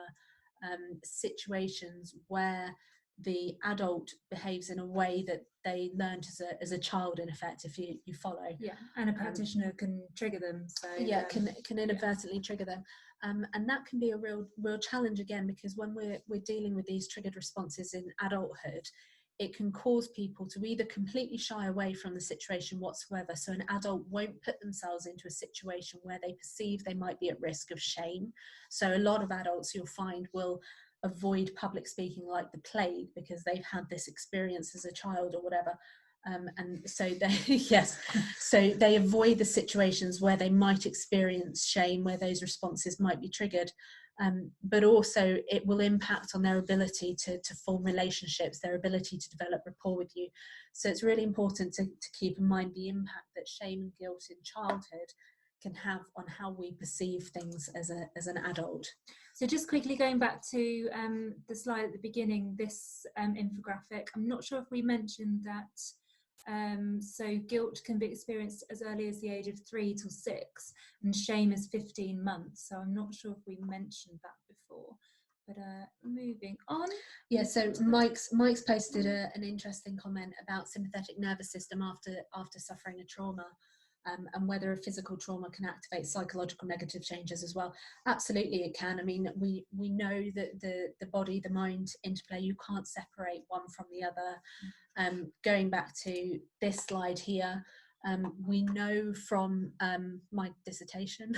situations where the adult behaves in a way that they learned as a child, in effect, if you follow. Yeah, and a practitioner can trigger them. So yeah, can inadvertently trigger them, and that can be a real challenge again, because when we're dealing with these triggered responses in adulthood, it can cause people to either completely shy away from the situation whatsoever. So an adult won't put themselves into a situation where they perceive they might be at risk of shame. So a lot of adults, you'll find, will avoid public speaking like the plague because they've had this experience as a child or whatever. And so they, yes, so they avoid the situations where they might experience shame, where those responses might be triggered. But also it will impact on their ability to form relationships, their ability to develop rapport with you. So it's really important to keep in mind the impact that shame and guilt in childhood can have on how we perceive things as an adult. So just quickly going back to the slide at the beginning, this infographic, I'm not sure if we mentioned that. So guilt can be experienced as early as the age of 3 till 6, and shame is 15 months. So I'm not sure if we mentioned that before. But moving on. Yeah, so Mike's posted an interesting comment about sympathetic nervous system after suffering a trauma. And whether a physical trauma can activate psychological negative changes as well. Absolutely it can. I mean, we know that the body, the mind interplay, you can't separate one from the other. Going back to this slide here, we know from my dissertation,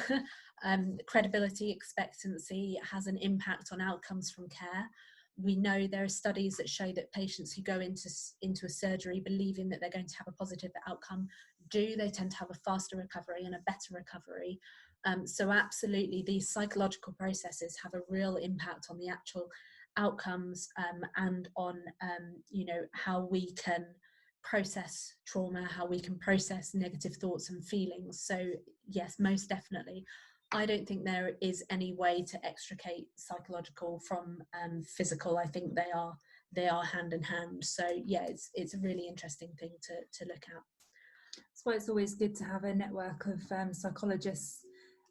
credibility, expectancy has an impact on outcomes from care. We know there are studies that show that patients who go into a surgery believing that they're going to have a positive outcome they tend to have a faster recovery and a better recovery. So absolutely, these psychological processes have a real impact on the actual outcomes and on how we can process trauma, how we can process negative thoughts and feelings. So yes, most definitely. I don't think there is any way to extricate psychological from physical. I think they are hand in hand. So yeah, it's a really interesting thing to look at. That's why it's always good to have a network of psychologists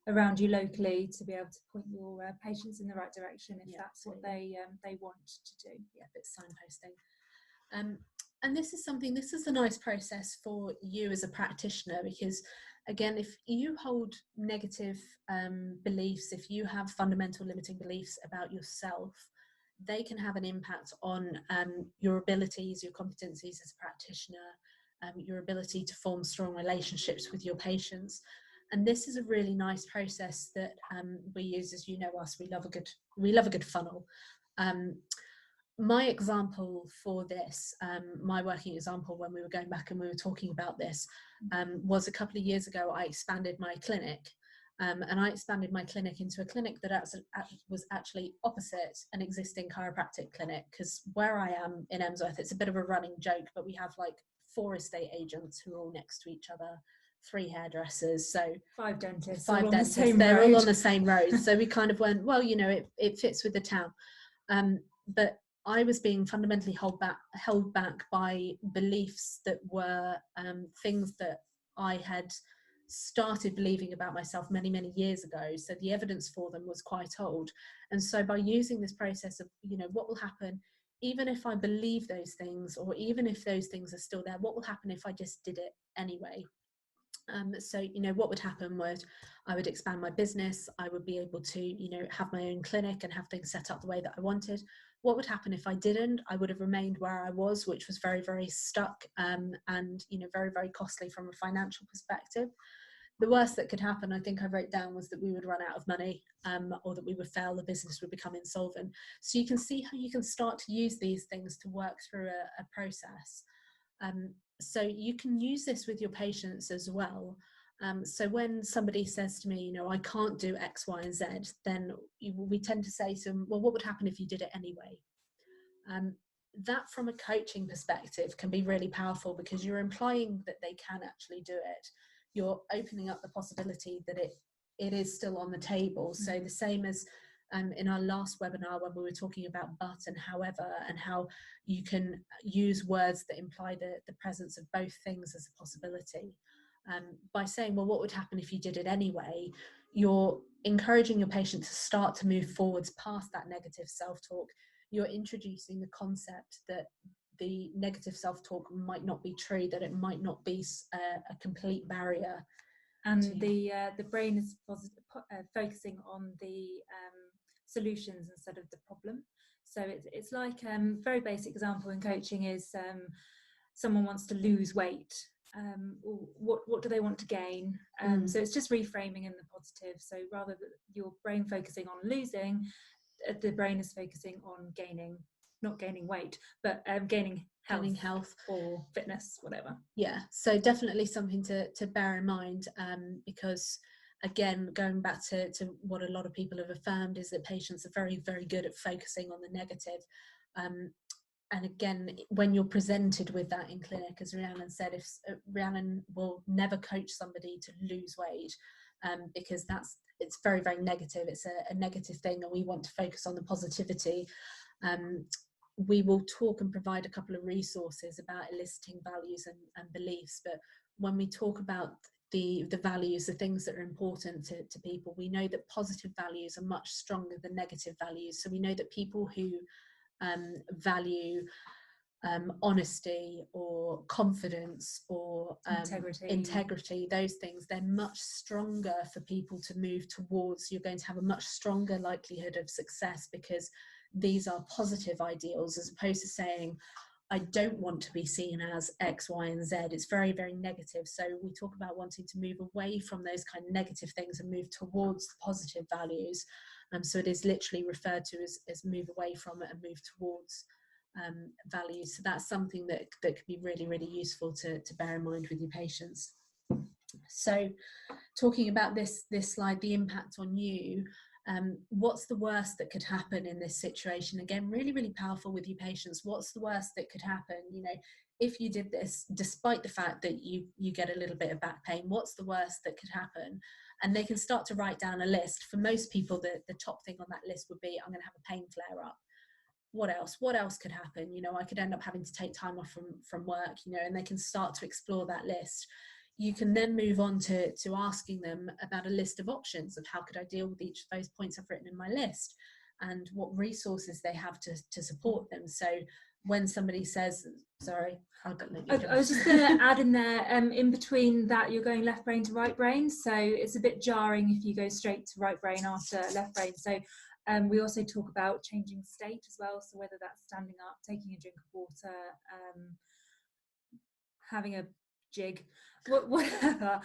around you locally to be able to point your patients in the right direction if that's absolutely what they want to do. Yeah, a bit signposting. And this is a nice process for you as a practitioner, because again, if you hold negative beliefs, if you have fundamental limiting beliefs about yourself, they can have an impact on your abilities, your competencies as a practitioner, your ability to form strong relationships with your patients. And this is a really nice process that we use. As you know us, we love a good funnel. My example for this, my working example when we were going back and we were talking about this, was a couple of years ago. I expanded my clinic, and I expanded my clinic into a clinic that was actually opposite an existing chiropractic clinic, because where I am in Emsworth, it's a bit of a running joke, but we have like 4 estate agents who are all next to each other, 3 hairdressers, so 5 dentists, they're all on the same road. So we kind of went, well, it fits with the town. But I was being fundamentally held back by beliefs that were things that I had started believing about myself many years ago. So the evidence for them was quite old. And so by using this process of, what will happen even if I believe those things, or even if those things are still there, what will happen if I just did it anyway? So what would happen was I would expand my business. I would be able to have my own clinic and have things set up the way that I wanted. What would happen if I didn't? I would have remained where I was, which was very stuck, and very costly from a financial perspective. The worst that could happen, I think I wrote down, was that we would run out of money, or that we would fail, the business would become insolvent. So you can see how you can start to use these things to work through a process. So you can use this with your patients as well. So when somebody says to me, I can't do X, Y, and Z, then we tend to say to them, well, what would happen if you did it anyway? That from a coaching perspective can be really powerful, because you're implying that they can actually do it. You're opening up the possibility that it is still on the table. So the same as in our last webinar when we were talking about but and however, and how you can use words that imply the presence of both things as a possibility. By saying, well, what would happen if you did it anyway? You're encouraging your patient to start to move forwards past that negative self-talk. You're introducing the concept that the negative self-talk might not be true, that it might not be a complete barrier. And the brain is focusing on the solutions instead of the problem. So it's like very basic example in coaching is someone wants to lose weight. What do they want to gain? So it's just reframing in the positive. So rather than your brain focusing on losing, the brain is focusing on gaining, not gaining weight, but gaining health or fitness, whatever. Yeah, so definitely something to bear in mind, because again, going back to what a lot of people have affirmed is that patients are very, very good at focusing on the negative. And again, when you're presented with that in clinic, as Rhiannon said, if Rhiannon will never coach somebody to lose weight, because it's very, very negative. It's a negative thing, and we want to focus on the positivity. We will talk and provide a couple of resources about eliciting values and beliefs. But when we talk about the values, the things that are important to people, we know that positive values are much stronger than negative values. So we know that people who value honesty or confidence or integrity, those things, they're much stronger for people to move towards. You're going to have a much stronger likelihood of success because these are positive ideals, as opposed to saying, I don't want to be seen as X, Y, and Z. It's very, very negative. So we talk about wanting to move away from those kind of negative things and move towards the positive values. So it is literally referred to as move away from it and move towards values. So that's something that could be really, really useful to bear in mind with your patients. So talking about this slide, the impact on you, what's the worst that could happen in this situation? Again, really, really powerful with your patients. What's the worst that could happen? You know, if you did this, despite the fact that you get a little bit of back pain, what's the worst that could happen? And they can start to write down a list. For most people, the top thing on that list would be, I'm going to have a pain flare up. What else could happen? You know, I could end up having to take time off from work, you know, and they can start to explore that list. You can then move on to asking them about a list of options of how could I deal with each of those points I've written in my list and what resources they have to support them. So when somebody says, sorry, I was just going to add in there, in between that, you're going left brain to right brain. So it's a bit jarring if you go straight to right brain after left brain. So we also talk about changing state as well. So whether that's standing up, taking a drink of water, having a jig, whatever,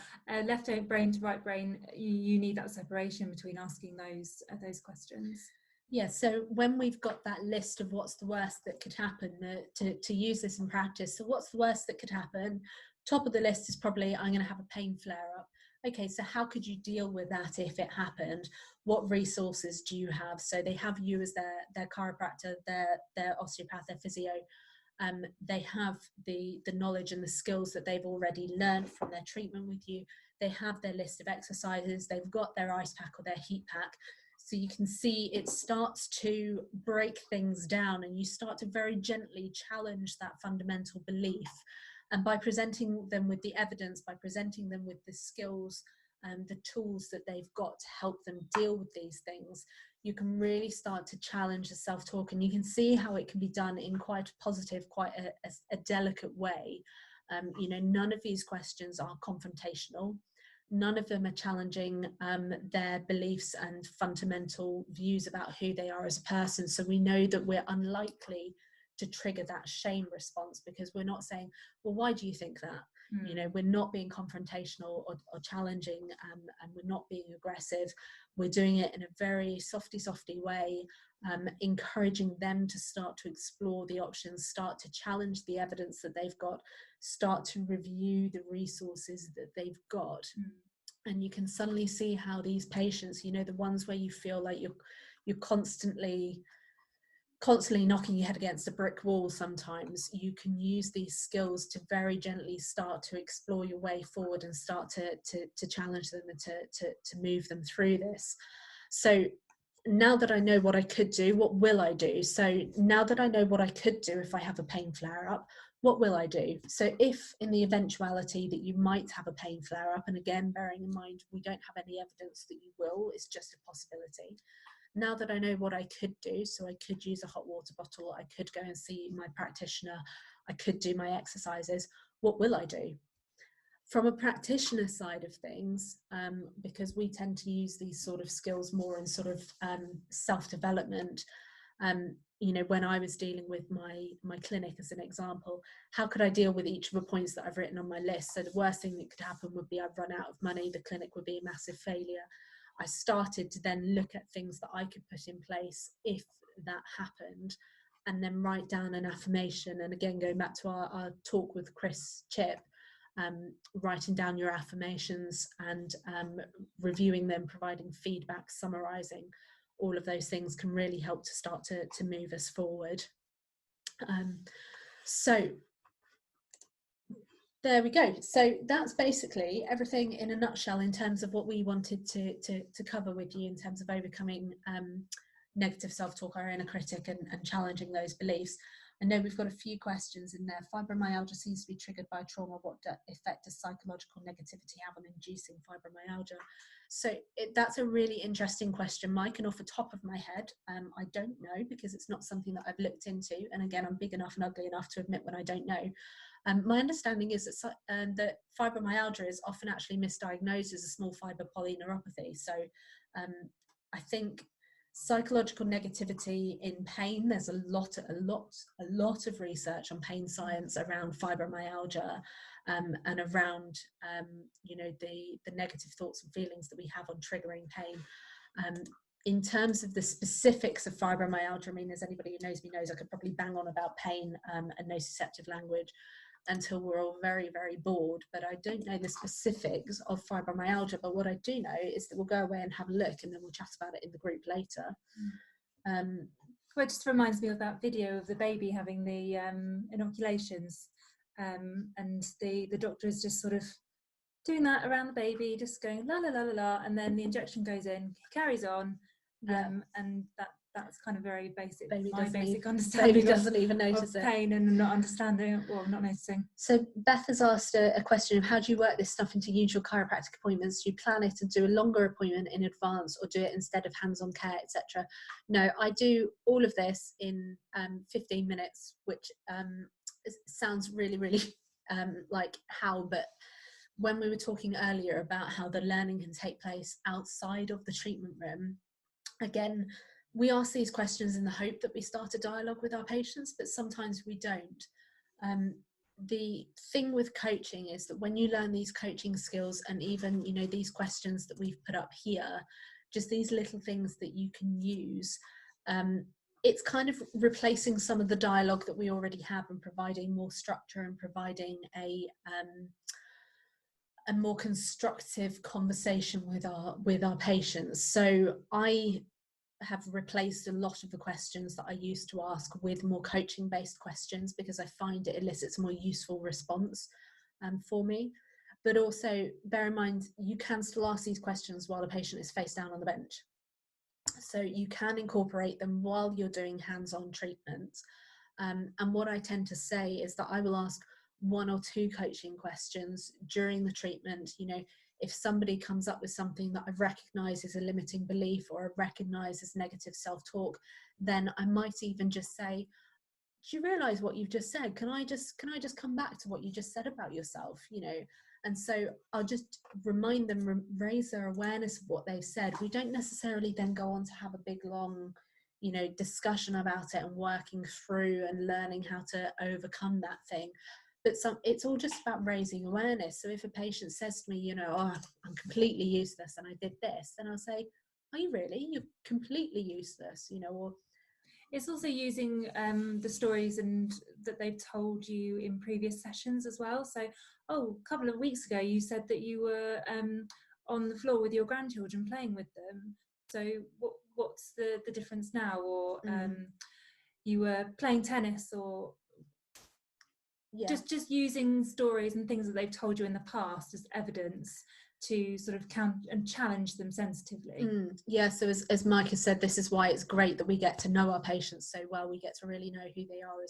left brain to right brain, you need that separation between asking those questions. Yeah, so when we've got that list of what's the worst that could happen, to use this in practice, so what's the worst that could happen? Top of the list is probably, I'm going to have a pain flare up. Okay, so how could you deal with that if it happened? What resources do you have? So they have you as their chiropractor, their osteopath, their physio. They have the knowledge and the skills that they've already learned from their treatment with you. They have their list of exercises. They've got their ice pack or their heat pack. So you can see it starts to break things down, and you start to very gently challenge that fundamental belief. And by presenting them with the evidence, by presenting them with the skills and the tools that they've got to help them deal with these things, you can really start to challenge the self-talk, and you can see how it can be done in quite a positive, quite a delicate way. You know, none of these questions are confrontational. None of them are challenging their beliefs and fundamental views about who they are as a person. So we know that we're unlikely to trigger that shame response, because we're not saying, well, why do you think that? You know, we're not being confrontational or challenging, and we're not being aggressive. We're doing it in a very softy way, encouraging them to start to explore the options, start to challenge the evidence that they've got, start to review the resources that they've got. And you can suddenly see how these patients, you know, the ones where you feel like you're constantly knocking your head against a brick wall, sometimes you can use these skills to very gently start to explore your way forward and start to challenge them and to move them through this. So now that I know what I could do, what will I do? So now that I know what I could do if I have a pain flare up, what will I do? So if in the eventuality that you might have a pain flare up, and again, bearing in mind, we don't have any evidence that you will, it's just a possibility. Now that I know what I could do, so I could use a hot water bottle, I could go and see my practitioner, I could do my exercises, what will I do? From a practitioner side of things, because we tend to use these sort of skills more in sort of self-development, You know, when I was dealing with my clinic as an example, how could I deal with each of the points that I've written on my list? So the worst thing that could happen would be I'd run out of money, the clinic would be a massive failure. I started to then look at things that I could put in place if that happened, and then write down an affirmation. And again, going back to our talk with Chip, writing down your affirmations and reviewing them, providing feedback, summarizing, all of those things can really help to start to move us forward. So there we go. So that's basically everything in a nutshell in terms of what we wanted to cover with you in terms of overcoming negative self-talk, our inner critic, and challenging those beliefs. I know we've got a few questions in there. Fibromyalgia seems to be triggered by trauma. What effect does psychological negativity have on inducing fibromyalgia? So that's a really interesting question, Mike, and off the top of my head, I don't know, because it's not something that I've looked into. And again, I'm big enough and ugly enough to admit when I don't know. My understanding is that fibromyalgia is often actually misdiagnosed as a small fiber polyneuropathy. So I think psychological negativity in pain, there's a lot of research on pain science around fibromyalgia, and around you know, the negative thoughts and feelings that we have on triggering pain. In terms of the specifics of fibromyalgia, I mean, as anybody who knows me knows, I could probably bang on about pain and nociceptive language until we're all very, very bored, but I don't know the specifics of fibromyalgia. But what I do know is that we'll go away and have a look, and then we'll chat about it in the group later. Well, it just reminds me of that video of the baby having the inoculations, and the doctor is just sort of doing that around the baby, just going la la la la la, and then the injection goes in, carries on, and that's kind of very basic. Basic understanding baby doesn't even notice of pain and not understanding or not noticing. So Beth has asked a question of how do you work this stuff into usual chiropractic appointments? Do you plan it and do a longer appointment in advance, or do it instead of hands-on care, etc.? No, I do all of this in 15 minutes, which sounds really, really like how, but when we were talking earlier about how the learning can take place outside of the treatment room, again, we ask these questions in the hope that we start a dialogue with our patients, but sometimes we don't. The thing with coaching is that when you learn these coaching skills, and even, you know, these questions that we've put up here, just these little things that you can use, it's kind of replacing some of the dialogue that we already have and providing more structure and providing a more constructive conversation with our patients. So I have replaced a lot of the questions that I used to ask with more coaching based questions, because I find it elicits a more useful response for me. But also bear in mind, you can still ask these questions while the patient is face down on the bench. So you can incorporate them while you're doing hands-on treatment. And what I tend to say is that I will ask 1 or 2 coaching questions during the treatment. You know, if somebody comes up with something that I recognise as a limiting belief or I recognise as negative self-talk, then I might even just say, do you realise what you've just said? Can I just come back to what you just said about yourself? You know, and so I'll just remind them, raise their awareness of what they've said. We don't necessarily then go on to have a big long, you know, discussion about it and working through and learning how to overcome that thing. But it's all just about raising awareness. So if a patient says to me, you know, oh, I'm completely useless and I did this, then I'll say, are you really? You're completely useless, you know. Or it's also using the stories and that they've told you in previous sessions as well. So, oh, a couple of weeks ago you said that you were on the floor with your grandchildren playing with them. So what's the difference now? Or you were playing tennis, or just using stories and things that they've told you in the past as evidence to sort of count and challenge them sensitively. Yeah, so as Mike has said, this is why it's great that we get to know our patients so well. We get to really know who they are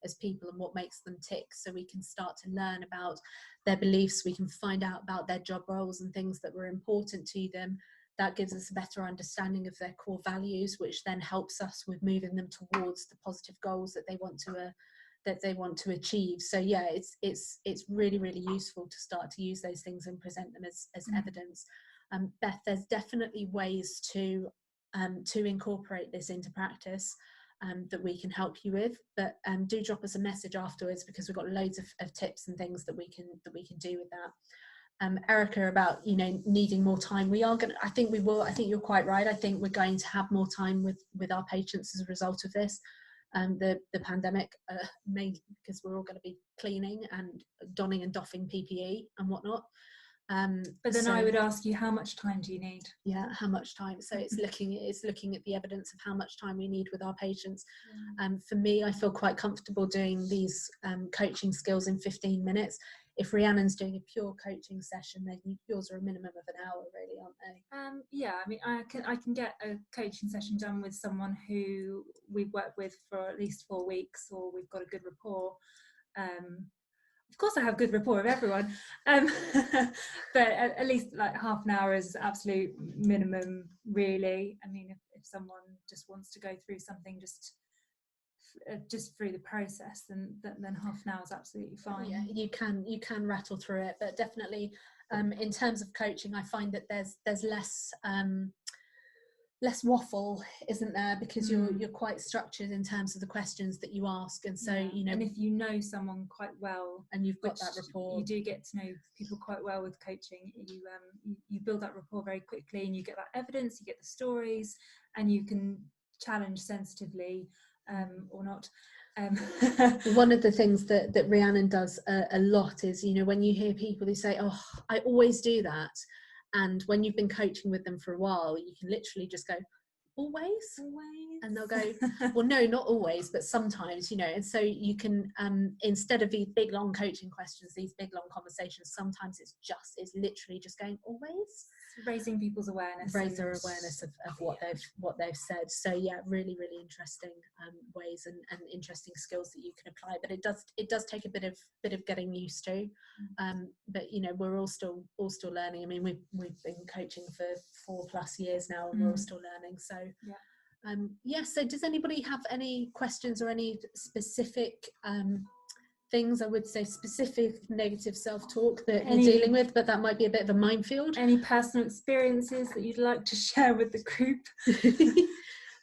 as people and what makes them tick, so we can start to learn about their beliefs. We can find out about their job roles and things that were important to them. That gives us a better understanding of their core values, which then helps us with moving them towards the positive goals that they want to achieve. So yeah, it's really, really useful to start to use those things and present them as evidence. Beth, there's definitely ways to incorporate this into practice. that we can help you with. But do drop us a message afterwards, because we've got loads of tips and things that we can do with that. Erica, about needing more time, we are going to, I think you're quite right. I think we're going to have more time with our patients as a result of this, the pandemic, mainly because we're all going to be cleaning and donning and doffing PPE and whatnot. But then I would ask you, how much time do you need? Yeah, how much time? So it's looking at the evidence of how much time we need with our patients. For me, I feel quite comfortable doing these coaching skills in 15 minutes. If Rhiannon's doing a pure coaching session, then yours are a minimum of an hour, really, aren't they? Yeah, I mean, I can get a coaching session done with someone who we've worked with for at least 4 weeks, or we've got a good rapport. Of course, I have good rapport with everyone, but at least like half an hour is absolute minimum, really. I mean, if someone just wants to go through something just through the process, then half an hour is absolutely fine. Yeah, you can rattle through it, but definitely in terms of coaching, I find that there's less waffle, isn't there, because you're quite structured in terms of the questions that you ask, and so and if you know someone quite well and you've got that rapport, you do get to know people quite well with coaching. You build that rapport very quickly, and you get that evidence, you get the stories, and you can challenge sensitively or not. One of the things that Rhiannon does a lot is, when you hear people who say, "Oh, I always do that," and when you've been coaching with them for a while, you can literally just go, always, and they'll go, well, no, not always, but sometimes, and so you can, instead of these big long coaching questions, these big long conversations, sometimes it's literally just going, always, raising people's awareness, of what they've said. So yeah, really interesting ways and interesting skills that you can apply, but it does take a bit of getting used to, but we're all still learning. I mean, we've been coaching for 4+ years now, and we're all still learning. So so does anybody have any questions or any specific things, I would say specific negative self-talk that you're dealing with, but that might be a bit of a minefield? Any personal experiences that you'd like to share with the group?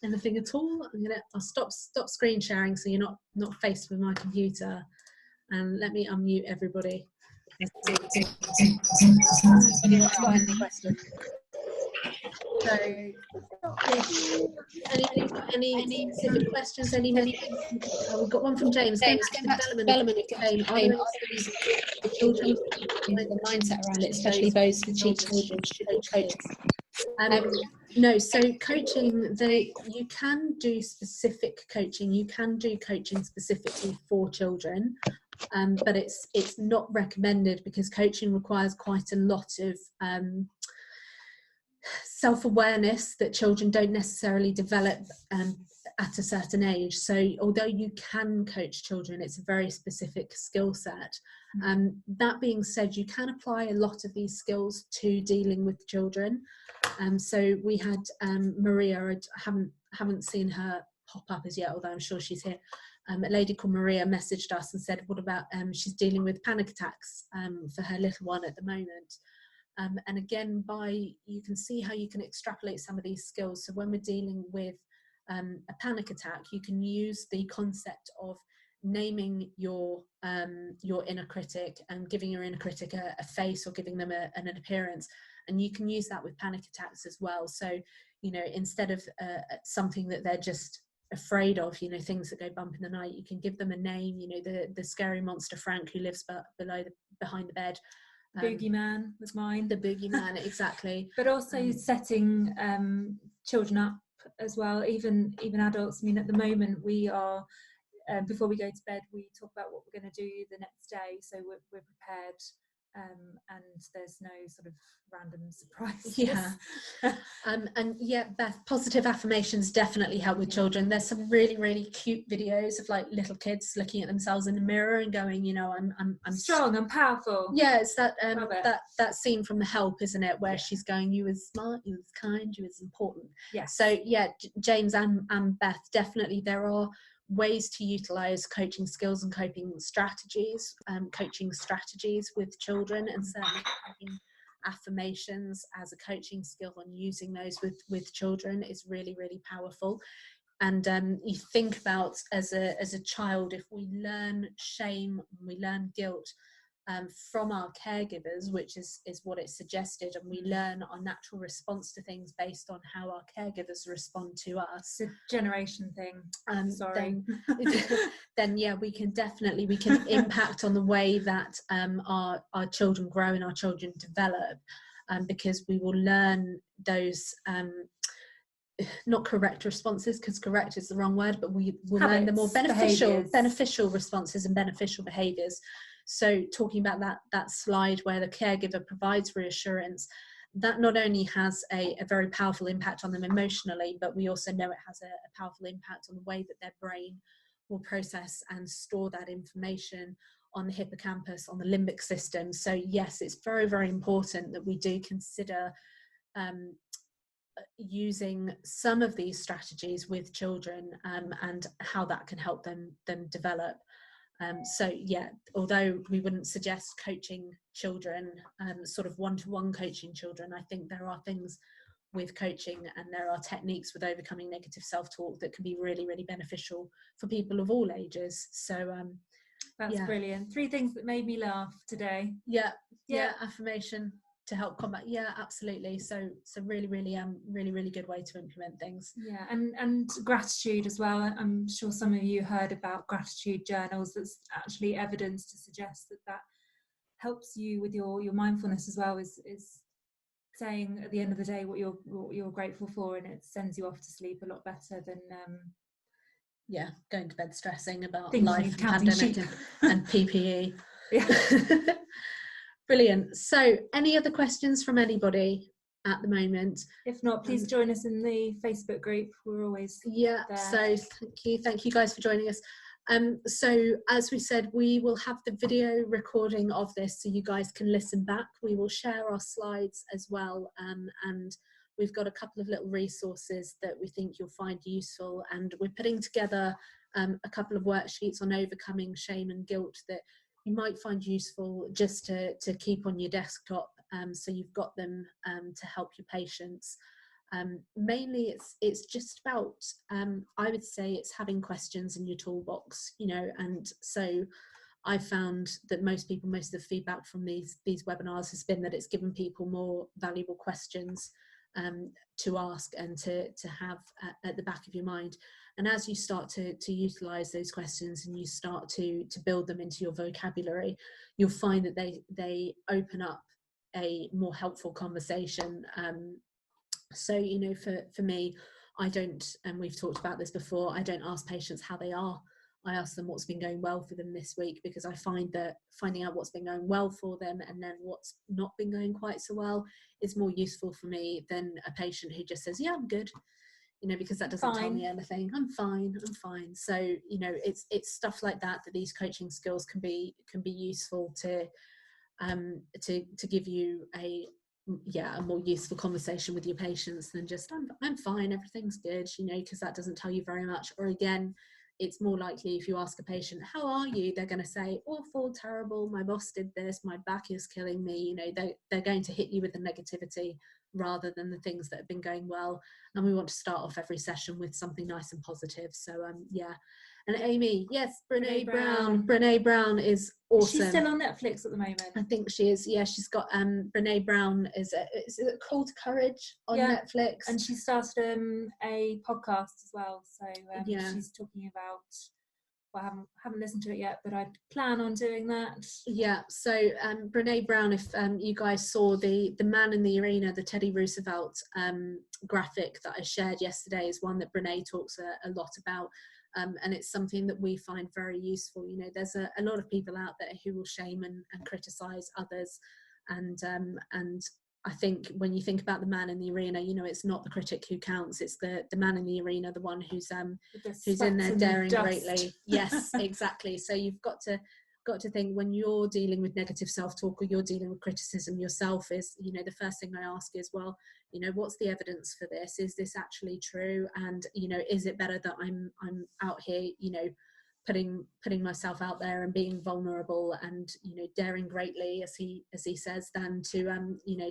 Anything at all? I'll stop screen sharing so you're not faced with my computer, and let me unmute everybody. So, any specific questions? We've got one from James. Going back to development again. The children, the mindset around it, especially those with cheap children, coaches. No, so coaching, you can do specific coaching. You can do coaching specifically for children, but it's not recommended, because coaching requires quite a lot of self-awareness that children don't necessarily develop at a certain age. So although you can coach children, it's a very specific skill set. That being said, you can apply a lot of these skills to dealing with children. So we had Maria, I haven't seen her pop up as yet, although I'm sure she's here. A lady called Maria messaged us and said, what about she's dealing with panic attacks for her little one at the moment. And again, you can see how you can extrapolate some of these skills. So when we're dealing with a panic attack, you can use the concept of naming your inner critic and giving your inner critic a face, or giving them an appearance. And you can use that with panic attacks as well. So, instead of something that they're just afraid of, things that go bump in the night, you can give them a name. The scary monster Frank, who lives behind the bed. Boogeyman was mine. The boogeyman, exactly. But also setting children up as well, even adults. I mean, at the moment we are, before we go to bed, we talk about what we're going to do the next day, so we're prepared, and there's no sort of random surprises. And Beth, positive affirmations definitely help with children. There's some really cute videos of like little kids looking at themselves in the mirror and going, I'm strong, I'm powerful. Yeah, it's that scene from The Help, isn't it, where she's going, you was smart, you was kind, you was important. So James and Beth, definitely there are ways to utilize coaching skills and coaching strategies with children, and certainly taking affirmations as a coaching skill and using those with children is really powerful. you think about as a child, if we learn shame, we learn guilt from our caregivers, which is what it suggested, and we learn our natural response to things based on how our caregivers respond to us. It's a generation thing. Sorry. Then yeah, we can impact on the way that our children grow and our children develop, because we will learn those not correct responses, because correct is the wrong word, but we will learn the more beneficial responses and beneficial behaviors. So talking about that slide where the caregiver provides reassurance, that not only has a very powerful impact on them emotionally, but we also know it has a powerful impact on the way that their brain will process and store that information on the hippocampus, on the limbic system. So yes, it's very, very important that we do consider using some of these strategies with children, and how that can help them develop. So yeah, although we wouldn't suggest coaching children, sort of one-to-one coaching children, I think there are things with coaching and there are techniques with overcoming negative self-talk that can be really, really beneficial for people of all ages. So that's brilliant. 3 things that made me laugh today. Yeah, affirmation to help combat. Yeah, absolutely. So really good way to implement things. Yeah, and gratitude as well. I'm sure some of you heard about gratitude journals. That's actually evidence to suggest that helps you with your mindfulness as well, is saying at the end of the day what you're grateful for, and it sends you off to sleep a lot better than going to bed stressing about thinking life and pandemic and PPE. Yeah. Brilliant. So any other questions from anybody at the moment? If not, please join us in the Facebook group. We're always there. So thank you guys for joining us. So as we said, we will have the video recording of this so you guys can listen back. We will share our slides as well, and we've got a couple of little resources that we think you'll find useful, and we're putting together a couple of worksheets on overcoming shame and guilt that you might find useful just to keep on your desktop, so you've got them to help your patients. Mainly it's just about, I would say it's having questions in your toolbox, and so I found that most of the feedback from these webinars has been that it's given people more valuable questions to ask and to have at the back of your mind. And as you start to utilize those questions and you start to build them into your vocabulary, you'll find that they open up a more helpful conversation. So, for me, I don't, and we've talked about this before, I don't ask patients how they are. I ask them what's been going well for them this week, because I find that finding out what's been going well for them and then what's not been going quite so well is more useful for me than a patient who just says, yeah, I'm good, because that doesn't tell me anything. I'm fine. So, it's stuff like that these coaching skills can be useful to give you a more useful conversation with your patients than just I'm fine, everything's good, because that doesn't tell you very much. Or again, it's more likely if you ask a patient, how are you, they're going to say awful, terrible, my boss did this, my back is killing me. They're going to hit you with the negativity rather than the things that have been going well. And we want to start off every session with something nice and positive. So and Amy, yes, Brene Brown is awesome. She's still on Netflix at the moment. I think she is. Yeah, she's got Brene Brown is it Call to Courage on Netflix, and she started a podcast as well. So she's talking about. Well, I haven't listened to it yet, but I plan on doing that. Yeah. So Brene Brown, if you guys saw the Man in the Arena, the Teddy Roosevelt graphic that I shared yesterday, is one that Brene talks a lot about. And it's something that we find very useful. There's a lot of people out there who will shame and criticize others, and I think when you think about the man in the arena, it's not the critic who counts, it's the man in the arena, the one who's in there daring greatly. Yes, exactly. So you've got to think, when you're dealing with negative self-talk or you're dealing with criticism yourself, is the first thing I ask is, well, what's the evidence for this? Is this actually true? And is it better that I'm out here putting myself out there and being vulnerable and daring greatly, as he says, than to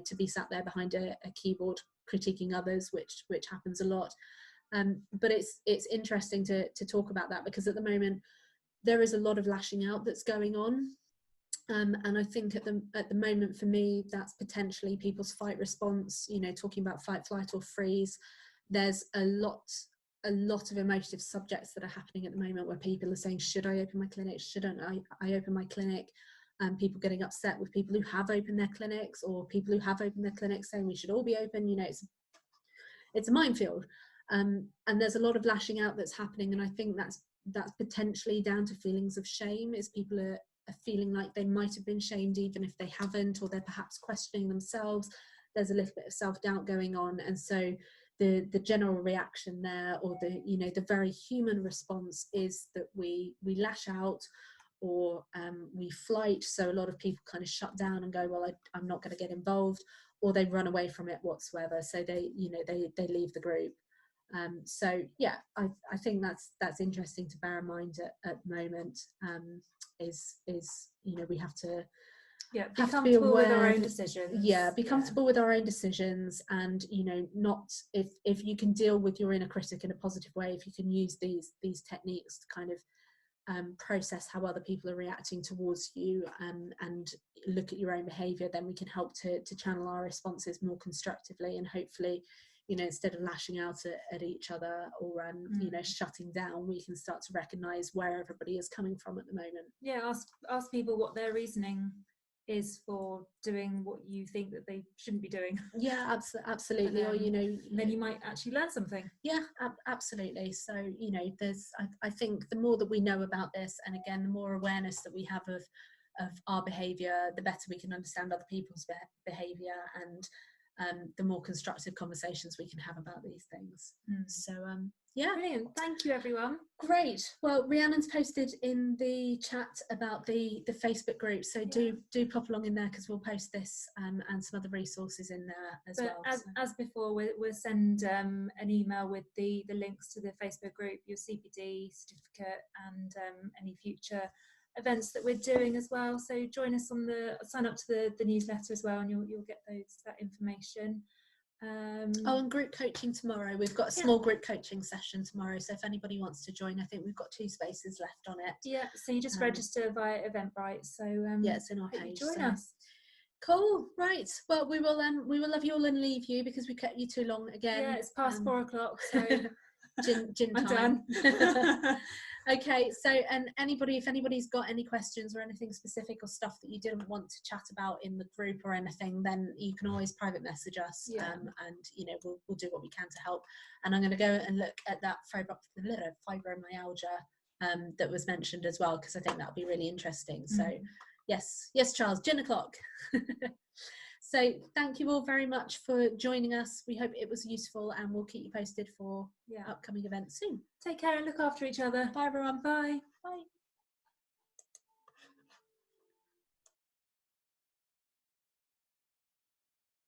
to be sat there behind a keyboard critiquing others, which happens a lot. But it's interesting to talk about that, because at the moment there is a lot of lashing out that's going on. And I think at the moment for me, that's potentially people's fight response, you know, talking about fight, flight or freeze. There's a lot of emotive subjects that are happening at the moment where people are saying, should I open my clinic? Shouldn't I open my clinic? People getting upset with people who have opened their clinics, or people who have opened their clinics saying we should all be open. You know, it's a minefield. And there's a lot of lashing out that's happening. And I think that's potentially down to feelings of shame, is people are feeling like they might have been shamed even if they haven't, or they're perhaps questioning themselves. There's a little bit of self-doubt going on, and so the general reaction there, or the very human response, is that we lash out, or we flight. So a lot of people kind of shut down and go, well, I'm not going to get involved, or they run away from it whatsoever. So they leave the group. So yeah, I think that's interesting to bear in mind at the moment. Is we have to be comfortable with our own decisions. Be comfortable with our own decisions, and not, if you can deal with your inner critic in a positive way, if you can use these techniques to kind of process how other people are reacting towards you, and look at your own behavior, then we can help to channel our responses more constructively, and hopefully instead of lashing out at each other, or shutting down, we can start to recognize where everybody is coming from at the moment. Ask people what their reasoning is for doing what you think that they shouldn't be doing. Absolutely. Or then you might actually learn something. Absolutely. So there's I think the more that we know about this, and again the more awareness that we have of our behavior, the better we can understand other people's behavior, and the more constructive conversations we can have about these things. So brilliant. Thank you, everyone. Great. Well, Rhiannon's posted in the chat about the Facebook group, so do pop along in there, because we'll post this and some other resources in there as well. As before, we'll send an email with the links to the Facebook group, your CPD certificate, and any future events that we're doing as well. So join us sign up to the newsletter as well, and you'll get that information. And group coaching tomorrow. We've got a small group coaching session tomorrow, so if anybody wants to join, I think we've got 2 spaces left on it. So you just register via Eventbrite. So it's in our page. Join us. Cool. Right. Well, we will love you all and leave you, because we kept you too long again. It's past 4 o'clock, so gin I'm time. done. Okay, so if anybody's got any questions or anything specific, or stuff that you didn't want to chat about in the group or anything, then you can always private message us, and we'll do what we can to help. And I'm going to go and look at that fibromyalgia that was mentioned as well, because I think that'll be really interesting. So yes, Charles, gin o'clock. So thank you all very much for joining us. We hope it was useful, and we'll keep you posted for upcoming events soon. Take care and look after each other. Bye everyone. Bye.